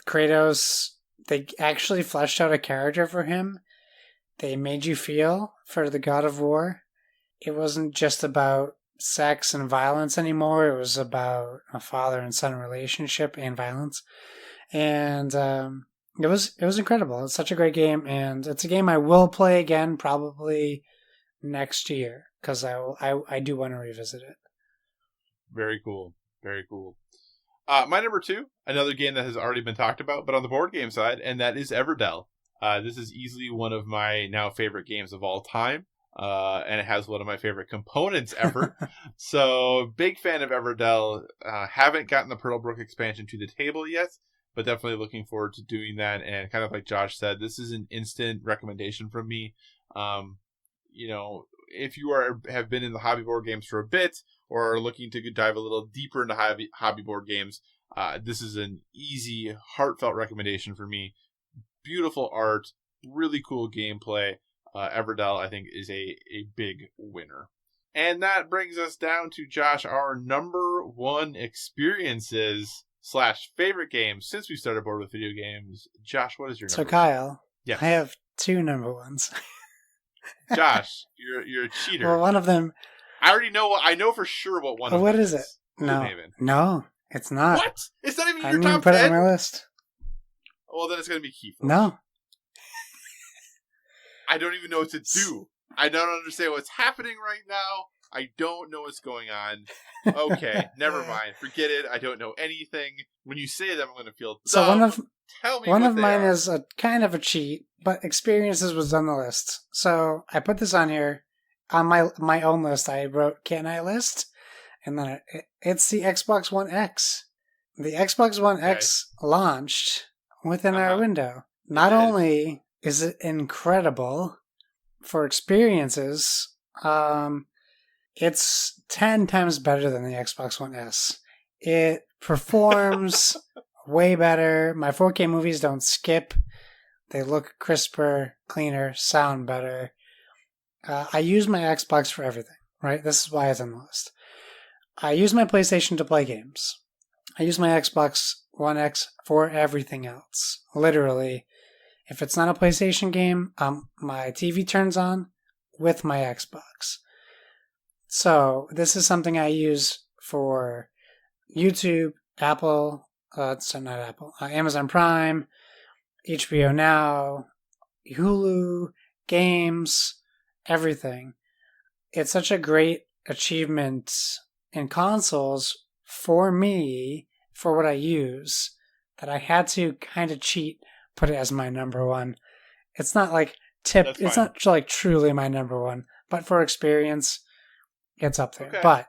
Kratos, they actually fleshed out a character for him. They made you feel for the God of War. It wasn't just about sex and violence anymore. It was about a father and son relationship and violence. And it was incredible. It's such a great game, and it's a game I will play again probably next year because I do want to revisit it. Very cool. Very cool. My number 2, another game that has already been talked about, but on the board game side, and that is Everdell. This is easily one of my now favorite games of all time, and it has one of my favorite components ever. So, big fan of Everdell. Haven't gotten the Pearlbrook expansion to the table yet, but definitely looking forward to doing that. And kind of like Josh said, this is an instant recommendation from me. If you have been in the hobby board games for a bit, or are looking to dive a little deeper into hobby board games, this is an easy, heartfelt recommendation for me. Beautiful art, really cool gameplay. Everdell, I think, is a big winner. And that brings us down to, Josh, our number 1 experiences / favorite games since we started board with video games. Josh, what is your number? So, Kyle, yes. I have 2 number 1s. Josh, you're a cheater. Well, one of them... I already know. I know for sure what one of them What is it? No, it's not. What? It's not even I your didn't even top put 10? it on my list. Well, then it's going to be Keyforge. No. I don't even know what to do. I don't understand what's happening right now. I don't know what's going on. Okay, never mind. Forget it. I don't know anything. When you say them, I'm going to feel dumb. So Tell me one what of they mine are. is a kind of a cheat, but experiences was on the list. So I put this on here. On my own list, I wrote, can I list? And then it's the Xbox One X. The Xbox One X launched within our window. Not only is it incredible for experiences, it's 10 times better than the Xbox One S. It performs way better. My 4K movies don't skip. They look crisper, cleaner, sound better. I use my Xbox for everything, right? This is why it's on the list. I use my PlayStation to play games. I use my Xbox One X for everything else. Literally, if it's not a PlayStation game, my TV turns on with my Xbox. So this is something I use for YouTube, Apple So not Apple. Amazon Prime, HBO Now, Hulu, games, everything. It's such a great achievement in consoles for me, for what I use, that I had to kind of cheat, put it as my number one. It's not like it's not like truly my number one, but for experience, it's up there. Okay. But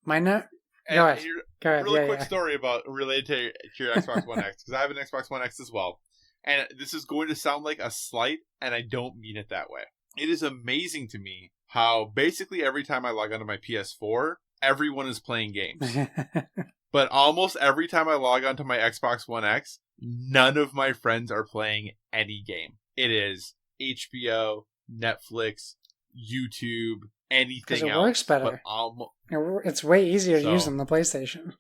my go ahead. Really quick story about related to your Xbox One X, because I have an Xbox One X as well. And this is going to sound like a slight, and I don't mean it that way. It is amazing to me how basically every time I log onto my PS4, everyone is playing games. But almost every time I log onto my Xbox One X, none of my friends are playing any game. It is HBO, Netflix, YouTube, anything else. Because it works better. It's way easier to use than the PlayStation.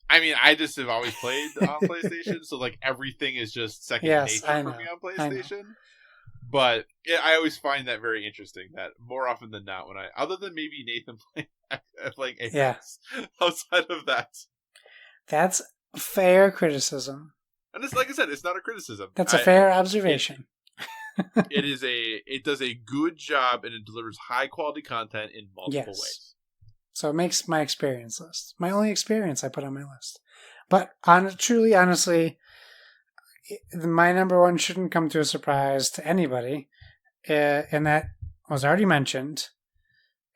I mean, I just have always played on PlayStation, so like everything is just second nature for me on PlayStation. But I always find that very interesting. That more often than not, when other than maybe Nathan playing Apex, outside of that, that's fair criticism. And it's like I said, it's not a criticism. That's a fair observation. It does a good job, and it delivers high quality content in multiple ways. So it makes my experience list. My only experience I put on my list. But honestly, my number one shouldn't come to a surprise to anybody. And that was already mentioned.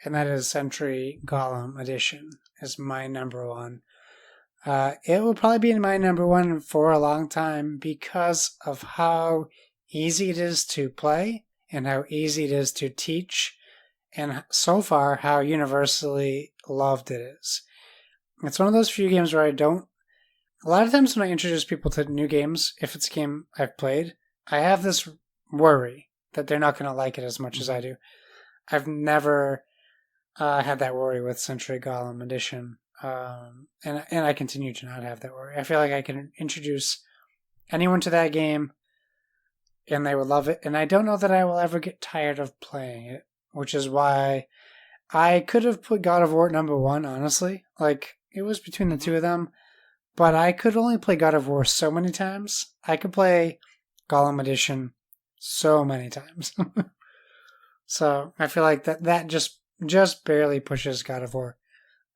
And that is Century Golem Edition is my number one. It will probably be my number one for a long time because of how easy it is to play and how easy it is to teach. And so far, how universally loved it is. It's one of those few games where a lot of times when I introduce people to new games, if it's a game I've played, I have this worry that they're not going to like it as much as I do. I've never had that worry with Century Golem Edition. And I continue to not have that worry. I feel like I can introduce anyone to that game and they will love it. And I don't know that I will ever get tired of playing it. Which is why I could have put God of War at number one, honestly. Like, it was between the two of them. But I could only play God of War so many times. I could play Golem Edition so many times. So I feel like that just barely pushes God of War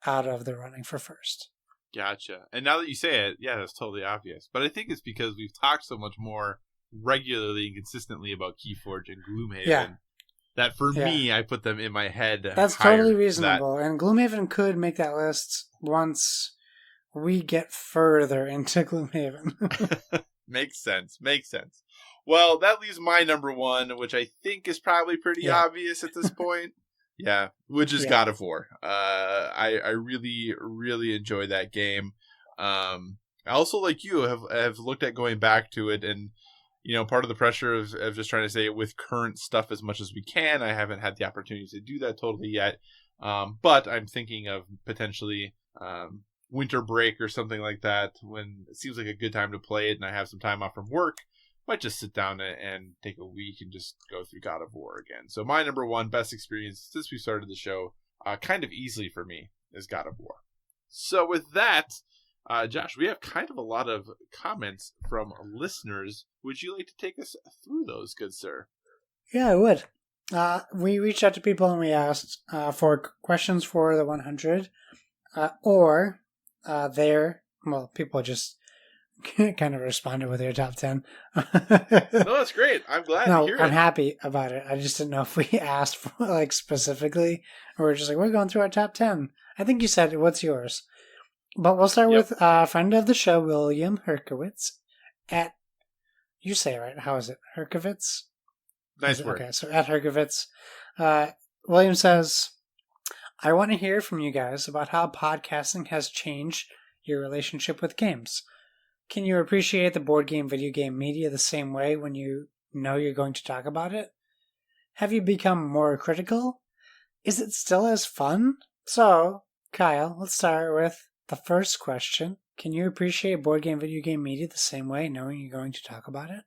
out of the running for first. Gotcha. And now that you say it, yeah, that's totally obvious. But I think it's because we've talked so much more regularly and consistently about Keyforge and Gloomhaven. Yeah. That for me, I put them in my head. That's totally reasonable. And Gloomhaven could make that list once we get further into Gloomhaven. Makes sense. Well, that leaves my number one, which I think is probably pretty obvious at this point. Yeah, which is God of War. I really, really enjoy that game. I also, like you, have looked at going back to it, and you know, part of the pressure of just trying to say it with current stuff as much as we can. I haven't had the opportunity to do that totally yet. But I'm thinking of potentially winter break or something like that when it seems like a good time to play it and I have some time off from work. Might just sit down and take a week and just go through God of War again. So my number one best experience since we started the show, kind of easily for me, is God of War. So with that, Josh, we have kind of a lot of comments from listeners. Would you like to take us through those, good sir? Yeah, I would. We reached out to people and we asked for questions for the 100 or people just kind of responded with their top 10. No, that's great. I'm glad to hear it. I'm happy about it. I just didn't know if we asked for like specifically or we're just like, we're going through our top 10. I think you said, what's yours? But we'll start with friend of the show, William Herkowitz. You say it right. How is it? Herkowitz? Nice word. Okay, so at Herkowitz. William says, I want to hear from you guys about how podcasting has changed your relationship with games. Can you appreciate the board game, video game media the same way when you know you're going to talk about it? Have you become more critical? Is it still as fun? So, Kyle, let's start with the first question. Can you appreciate board game, video game media the same way knowing you're going to talk about it?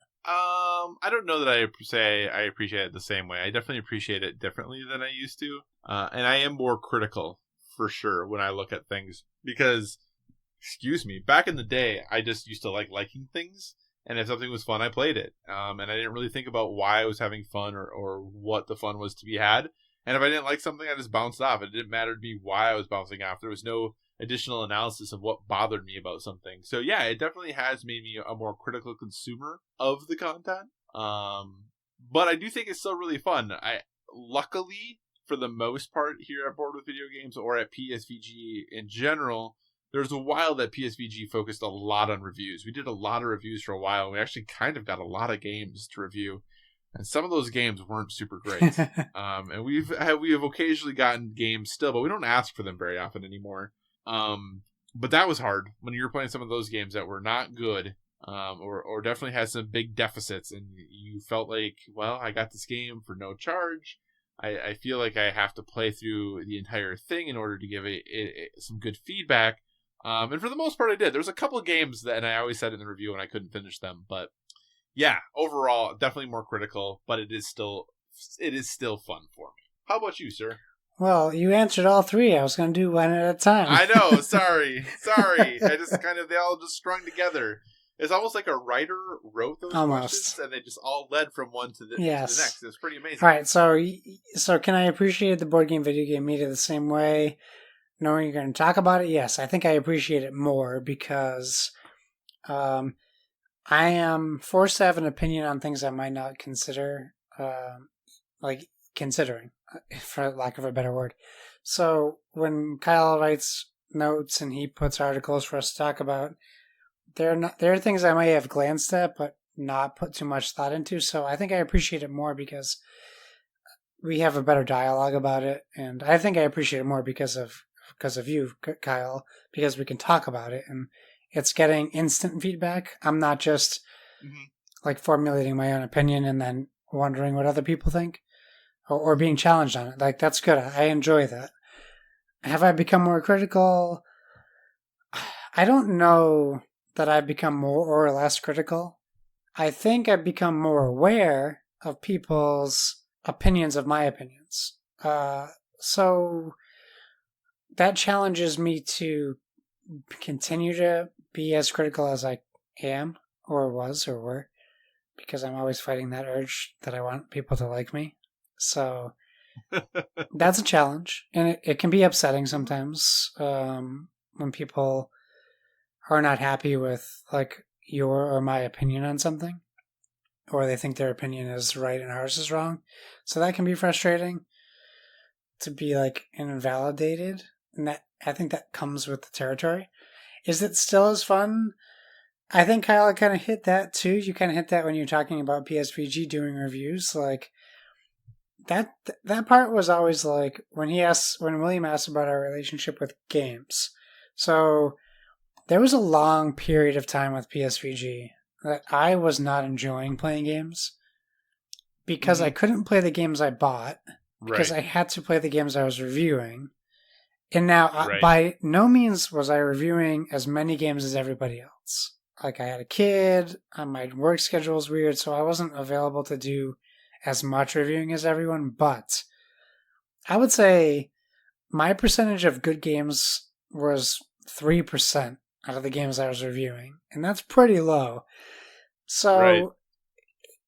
I don't know that I say I appreciate it the same way. I definitely appreciate it differently than I used to. And I am more critical, for sure, when I look at things. Because excuse me, back in the day, I just used to liking things. And if something was fun, I played it. And I didn't really think about why I was having fun or what the fun was to be had. And if I didn't like something, I just bounced off. It didn't matter to me why I was bouncing off. There was no additional analysis of what bothered me about something. So yeah, it definitely has made me a more critical consumer of the content. But I do think it's still really fun. Luckily, for the most part here at Board with Video Games or at PSVG in general, there was a while that PSVG focused a lot on reviews. We did a lot of reviews for a while. We actually kind of got a lot of games to review. And some of those games weren't super great. And we have occasionally gotten games still, but we don't ask for them very often anymore. But that was hard when you were playing some of those games that were not good, or definitely had some big deficits, and you felt like, well, I got this game for no charge. I feel like I have to play through the entire thing in order to give it some good feedback. And for the most part, I did. There was a couple of games that, and I always said in the review, and I couldn't finish them, but yeah, overall, definitely more critical, but it is still fun for me. How about you, sir? Well, you answered all three. I was going to do one at a time. I know. Sorry. I just they all just strung together. It's almost like a writer wrote those questions, and they just all led from one to the next. It's pretty amazing. All right, so can I appreciate the board game, video game media the same way, knowing you're going to talk about it? Yes, I think I appreciate it more because I am forced to have an opinion on things I might not consider, considering, for lack of a better word. So when Kyle writes notes and he puts articles for us to talk about, there are things I might have glanced at but not put too much thought into. So I think I appreciate it more because we have a better dialogue about it, and I think I appreciate it more because of you, Kyle, because we can talk about it and it's getting instant feedback. I'm not just formulating my own opinion and then wondering what other people think or being challenged on it. That's good. I enjoy that. Have I become more critical? I don't know that I've become more or less critical. I think I've become more aware of people's opinions of my opinions. So that challenges me to continue to be as critical as I am or was or were, because I'm always fighting that urge that I want people to like me. So that's a challenge, and it can be upsetting sometimes when people are not happy with your or my opinion on something, or they think their opinion is right and ours is wrong. So that can be frustrating to be invalidated, and that I think that comes with the territory. Is it still as fun? I think Kyle kind of hit that too. You kind of hit that when you're talking about PSVG doing reviews. That part was always when William asked about our relationship with games. So there was a long period of time with PSVG that I was not enjoying playing games because I couldn't play the games I bought because I had to play the games I was reviewing. And now, by no means was I reviewing as many games as everybody else. I had a kid, my work schedule was weird, so I wasn't available to do as much reviewing as everyone, but I would say my percentage of good games was 3% out of the games I was reviewing, and that's pretty low. So,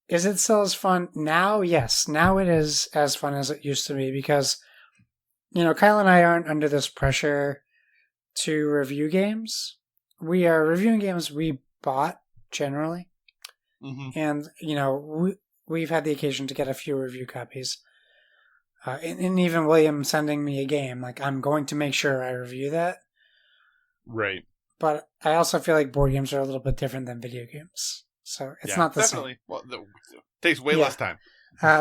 is it still as fun now? Yes, now it is as fun as it used to be because Kyle and I aren't under this pressure to review games. We are reviewing games we bought generally. And, we've had the occasion to get a few review copies. And even William sending me a game, I'm going to make sure I review that. Right. But I also feel like board games are a little bit different than video games. So it's not the definitely. same. Well, it takes way less time.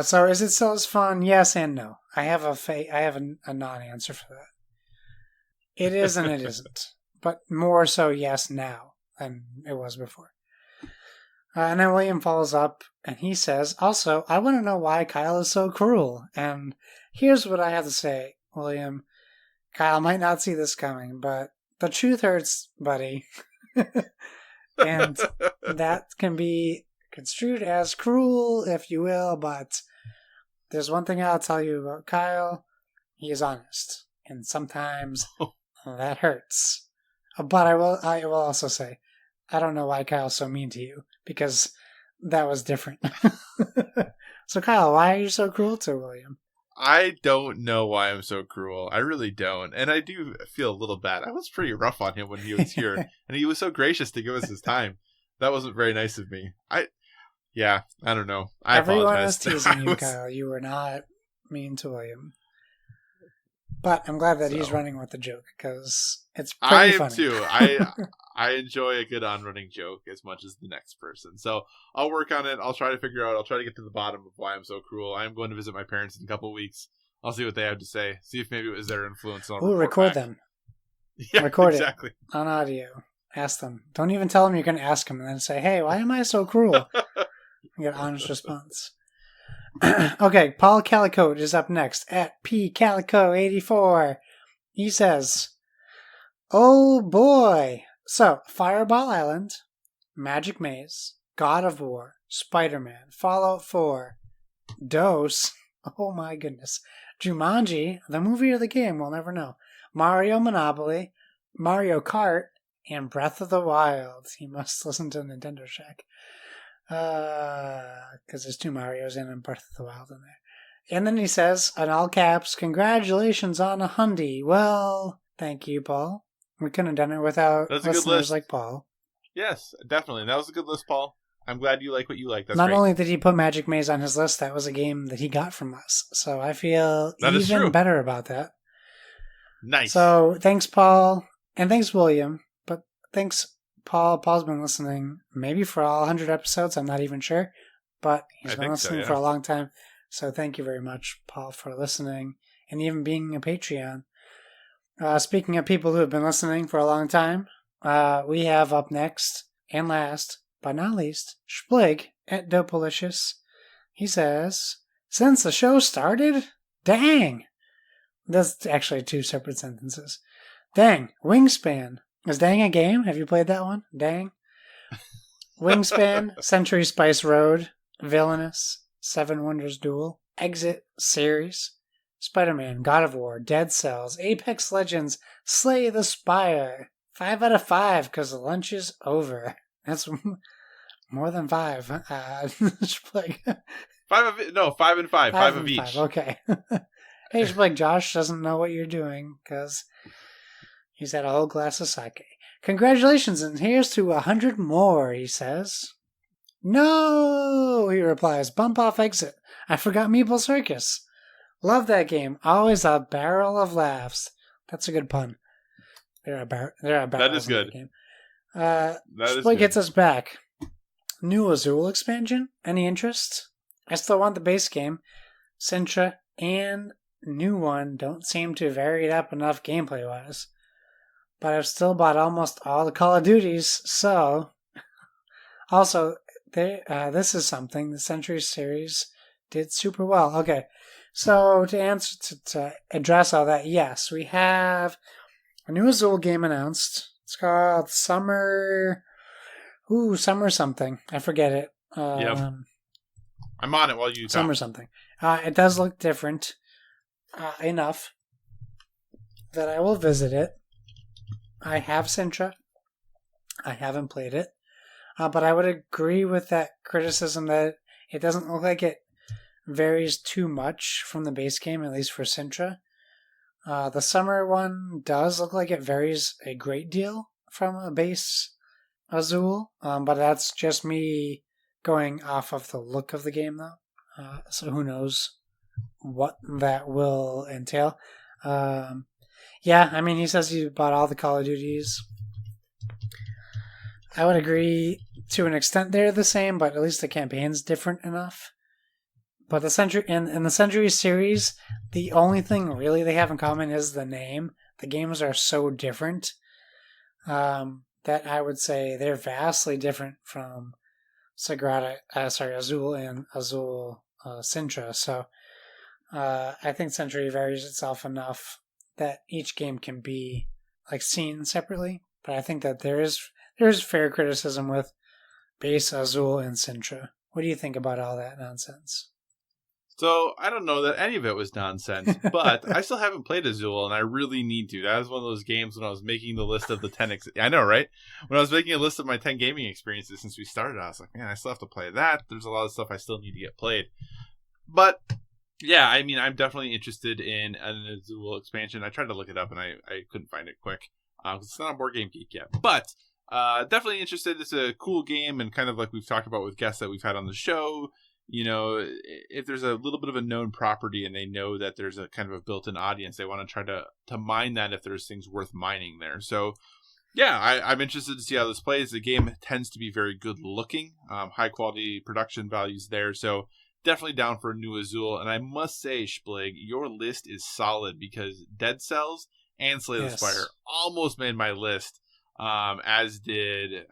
So is it still as fun? Yes and no. I have a non-answer for that. It is and it isn't, but more so yes now than it was before. And then William follows up and he says, also, I want to know why Kyle is so cruel. And here's what I have to say, William. Kyle might not see this coming, but the truth hurts, buddy. And that can be construed as cruel, if you will, but there's one thing I'll tell you about Kyle. He is honest, and sometimes that hurts. But I will also say, I don't know why Kyle's so mean to you, because that was different. So Kyle, why are you so cruel to William? I don't know why I'm so cruel. I really don't. And I do feel a little bad. I was pretty rough on him when he was here, and he was so gracious to give us his time. That wasn't very nice of me. I don't know. I Everyone apologize. is teasing you, Kyle. You were not mean to William. But I'm glad that he's running with the joke, because it's pretty I am funny. too. I enjoy a good on-running joke as much as the next person. So I'll work on it. I'll try to figure out. I'll try to get to the bottom of why I'm so cruel. I'm going to visit my parents in a couple of weeks. I'll see what they have to say. See if maybe it was their influence. We'll record them. Yeah, record exactly. it on audio. Ask them. Don't even tell them you're going to ask them, and then say, "Hey, why am I so cruel?" You get an honest response. Okay, Paul Calico is up next at pcalico84. He says, "Oh boy! So, Fireball Island, Magic Maze, God of War, Spider-Man, Fallout 4, Dose, oh my goodness, Jumanji, the movie or the game, we'll never know, Mario Monopoly, Mario Kart, and Breath of the Wild." He must listen to Nintendo Shack. Because there's 2 Marios and Breath of the Wild in there. And then he says, in all caps, "Congratulations on a Hyundai." Well, thank you, Paul. We couldn't have done it without listeners like Paul. Yes, definitely. That was a good list, Paul. I'm glad you like what you like. That's Not great. only did he put Magic Maze on his list, that was a game that he got from us. So I feel that even better about that. Nice. So thanks, Paul. And thanks, William. But thanks, Paul. Paul's been listening maybe for all 100 episodes. I'm not even sure. But he's been listening for a long time. So thank you very much, Paul, for listening and even being a Patreon. Speaking of people who have been listening for a long time, we have up next and last, but not least, Splig at Dopalicious. He says, "Since the show started? Dang!" That's actually 2 separate sentences. "Dang, Wingspan. Is Dang a game? Have you played that one? Dang." Wingspan, Century Spice Road, Villainous, 7 Wonders Duel, Exit Series, Spider-Man, God of War, Dead Cells, Apex Legends, Slay the Spire. 5 out of 5 because the lunch is over. That's more than 5. 5 and 5. 5 of each. Okay. Hey, it's like Josh doesn't know what you're doing because he's had a whole glass of sake. "Congratulations, and here's to 100 more," he says. "No," he replies. "Bump off Exit. I forgot Meeple Circus. Love that game. Always a barrel of laughs." That's a good pun. There are barrels. That is good. Game. Splig hits us back. "New Azul expansion? Any interest? I still want the base game. Sintra and new one don't seem to vary it up enough gameplay-wise. But I've still bought almost all the Call of Duties, so..." Also, this is something the Century series did super well. Okay, so to address all that, yes, we have a new Azul game announced. It's called Summer something. I forget it. Yep. I'm on it while you talk. Summer something. It does look different enough that I will visit it. I have Sintra. I haven't played it. But I would agree with that criticism that it doesn't look like it varies too much from the base game, at least for Sintra. The summer one does look like it varies a great deal from a base Azul, but that's just me going off of the look of the game, though. So who knows what that will entail. Yeah, I mean, he says he bought all the Call of Duties. I would agree to an extent they're the same, but at least the campaign's different enough. But the in the Century series, the only thing really they have in common is the name. The games are so different that I would say they're vastly different from Azul and Azul Sintra. So I think Century varies itself enough that each game can be like seen separately. But I think that there is fair criticism with base Azul and Sintra. What do you think about all that nonsense? So I don't know that any of it was nonsense, but I still haven't played Azul, and I really need to. That was one of those games when I was making the list of the 10... I know, right? When I was making a list of my 10 gaming experiences since we started, I was like, man, I still have to play that. There's a lot of stuff I still need to get played. But, yeah, I mean, I'm definitely interested in an Azul expansion. I tried to look it up, and I couldn't find it quick. It's not on Board Game Geek yet. But definitely interested. It's a cool game, and kind of like we've talked about with guests that we've had on the show. You know, if there's a little bit of a known property and they know that there's a kind of a built-in audience, they want to try to mine that if there's things worth mining there. So, yeah, I'm interested to see how this plays. The game tends to be very good looking, high-quality production values there. So, definitely down for a new Azul. And I must say, Splig, your list is solid because Dead Cells and Slay the Spire almost made my list, as did...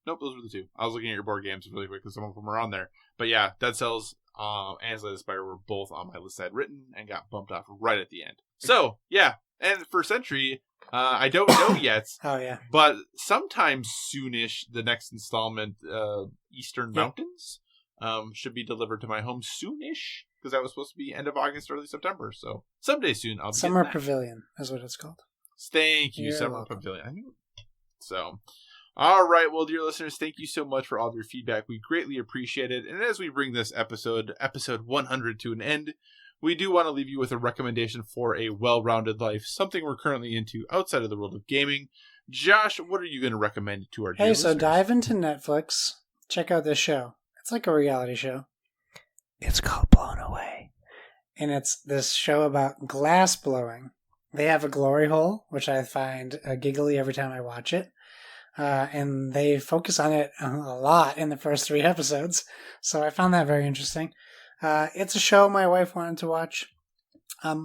Nope, those were the two. I was looking at your board games really quick because some of them were on there. But yeah, Dead Cells and Slay the Spire were both on my list I had written and got bumped off right at the end. So, yeah. And for Century, I don't know yet. Oh, yeah. But sometime soonish, the next installment, Eastern Mountains, should be delivered to my home soonish. Because that was supposed to be end of August, early September. So, someday soon, I'll be Summer Pavilion is what it's called. Thank you, Summer Pavilion. I knew it. So... All right, well, dear listeners, thank you so much for all of your feedback. We greatly appreciate it. And as we bring this episode 100, to an end, we do want to leave you with a recommendation for a well-rounded life, something we're currently into outside of the world of gaming. Josh, what are you going to recommend to our dear listeners? Dive into Netflix. Check out this show. It's like a reality show. It's called Blown Away. And it's this show about glass blowing. They have a glory hole, which I find giggly every time I watch it. And they focus on it a lot in the first 3 episodes. So I found that very interesting. It's a show my wife wanted to watch. I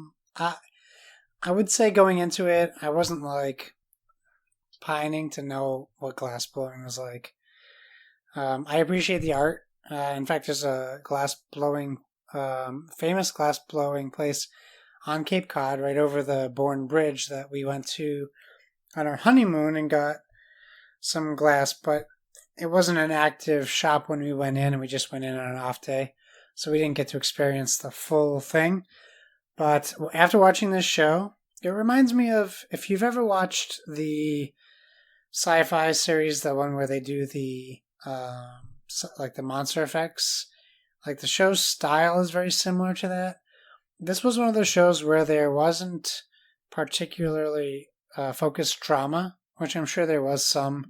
would say going into it, I wasn't like pining to know what glass blowing was like. I appreciate the art. In fact, there's a famous glass blowing place on Cape Cod, right over the Bourne Bridge that we went to on our honeymoon and got some glass, but it wasn't an active shop when we went in, and we just went in on an off day, so we didn't get to experience the full thing. But after watching this show, it reminds me of, if you've ever watched the sci-fi series, the one where they do the like the monster effects, like the show's style is very similar to that. This was one of those shows where there wasn't particularly focused drama, which I'm sure there was some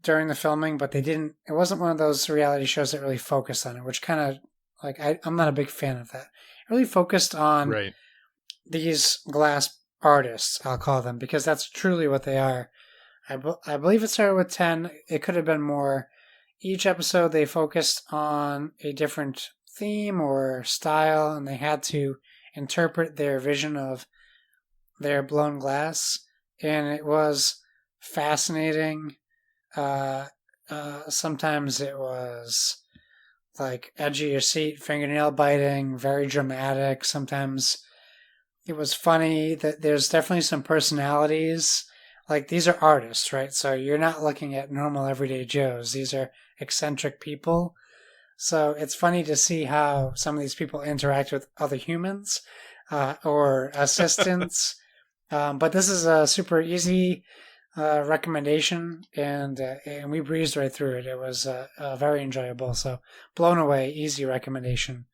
during the filming, but it wasn't one of those reality shows that really focused on it, which kind of, like, I'm not a big fan of that. It really focused on these glass artists, I'll call them, because that's truly what they are. I believe it started with 10. It could have been more. Each episode, they focused on a different theme or style, and they had to interpret their vision of their blown glass. And it was fascinating. Sometimes it was like edge of your seat, fingernail biting, very dramatic. Sometimes it was funny. That there's definitely some personalities. Like, these are artists, right? So you're not looking at normal everyday Joes. These are eccentric people. So it's funny to see how some of these people interact with other humans or assistants. But this is a super easy recommendation, and we breezed right through it. It was very enjoyable. So, Blown Away, easy recommendation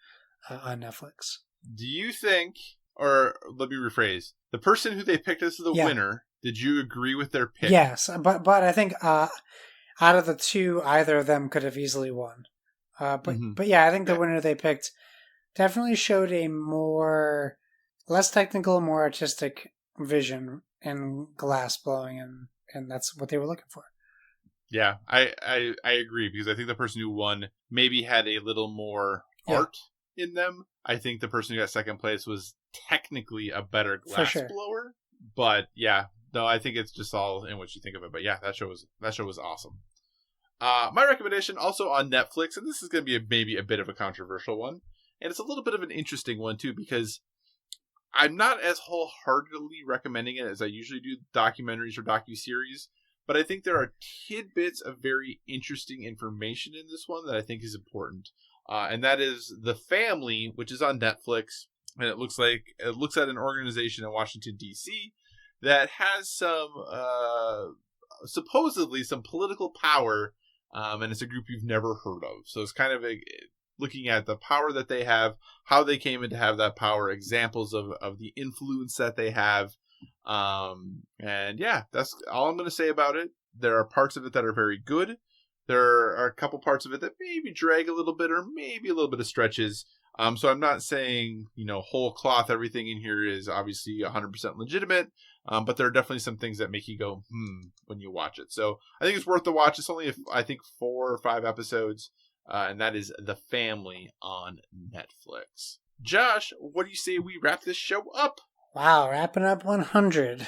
on Netflix. Do you think, or let me rephrase, the person who they picked as the winner, did you agree with their pick? Yes, but I think out of the two, either of them could have easily won. But yeah, I think the winner they picked definitely showed a less technical, more artistic vision and glass blowing, and that's what they were looking for. Yeah, I agree, because I think the person who won maybe had a little more art in them. I think the person who got second place was technically a better glass blower, but yeah, no, I think it's just all in what you think of it. But yeah, that show was awesome. My recommendation also on Netflix, and this is going to be maybe a bit of a controversial one, and it's a little bit of an interesting one too, because I'm not as wholeheartedly recommending it as I usually do documentaries or docuseries, but I think there are tidbits of very interesting information in this one that I think is important. and that is The Family, which is on Netflix. And it looks at an organization in Washington, D.C. that has some supposedly some political power, and it's a group you've never heard of. So it's kind of looking at the power that they have, how they came in to have that power, examples of the influence that they have. And yeah, that's all I'm going to say about it. There are parts of it that are very good. There are a couple parts of it that maybe drag a little bit or maybe a little bit of stretches. So I'm not saying, whole cloth, everything in here is obviously 100% legitimate. But there are definitely some things that make you go, when you watch it. So I think it's worth the watch. It's only, I think, 4 or 5 episodes. And that is The Family on Netflix. Josh, what do you say we wrap this show up? Wow, wrapping up 100.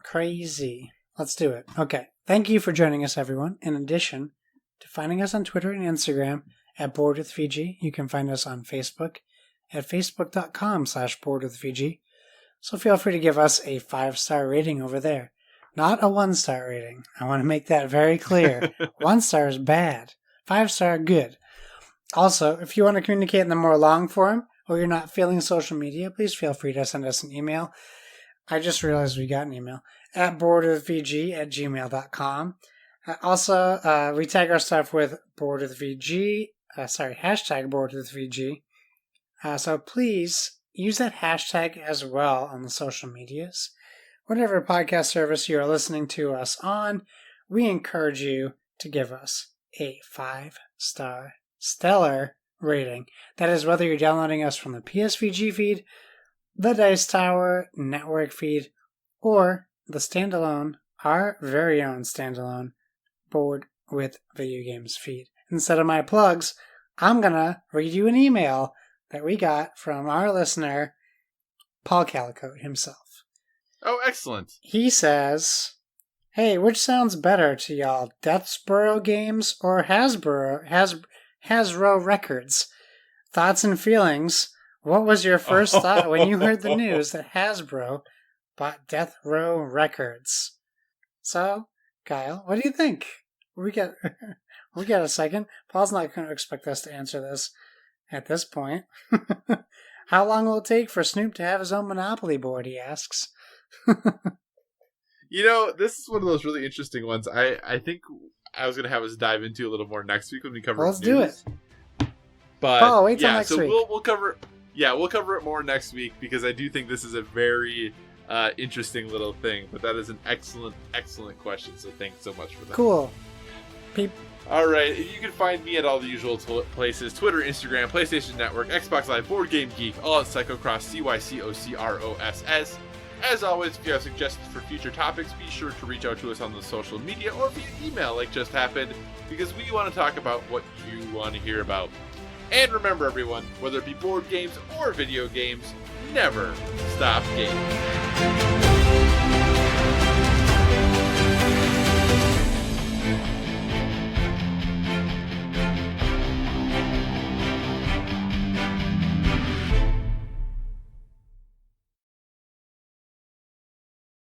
Crazy. Let's do it. Okay. Thank you for joining us, everyone. In addition to finding us on Twitter and Instagram at BoardWithVG, you can find us on Facebook at facebook.com/BoardWithVG. So feel free to give us a 5-star rating over there. Not a 1-star rating. I want to make that very clear. 1 star is bad. 5-star, good. Also, if you want to communicate in the more long form, or you're not feeling social media, please feel free to send us an email. I just realized we got an email at boardwithvg@gmail.com. Also, we tag our stuff with boardwithvg, hashtag boardwithvg. So please use that hashtag as well on the social medias. Whatever podcast service you are listening to us on, we encourage you to give us a 5-star stellar rating. That is whether you're downloading us from the PSVG feed, the Dice Tower network feed, or the standalone, our very own standalone Board with Video Games feed. Instead of my plugs, I'm going to read you an email that we got from our listener, Paul Calico himself. Oh, excellent. He says, hey, which sounds better to y'all, Deathsboro Games or Hasbro Records? Thoughts and feelings. What was your first thought when you heard the news that Hasbro bought Death Row Records? So, Kyle, what do you think? We got a second. Paul's not going to expect us to answer this at this point. How long will it take for Snoop to have his own Monopoly board, he asks. This is one of those really interesting ones. I think I was going to have us dive into a little more next week when we cover Let's news. do it. But wait till next week. We'll cover it more next week because I do think this is a very interesting little thing. But that is an excellent question. So thanks so much for that. Cool. All right, you can find me at all the usual places: Twitter, Instagram, PlayStation Network, Xbox Live, Board Game Geek, all at Psychocross, CYCOCROSS. As always, if you have suggestions for future topics, be sure to reach out to us on the social media or via email like just happened, because we want to talk about what you want to hear about. And remember, everyone, whether it be board games or video games, never stop gaming.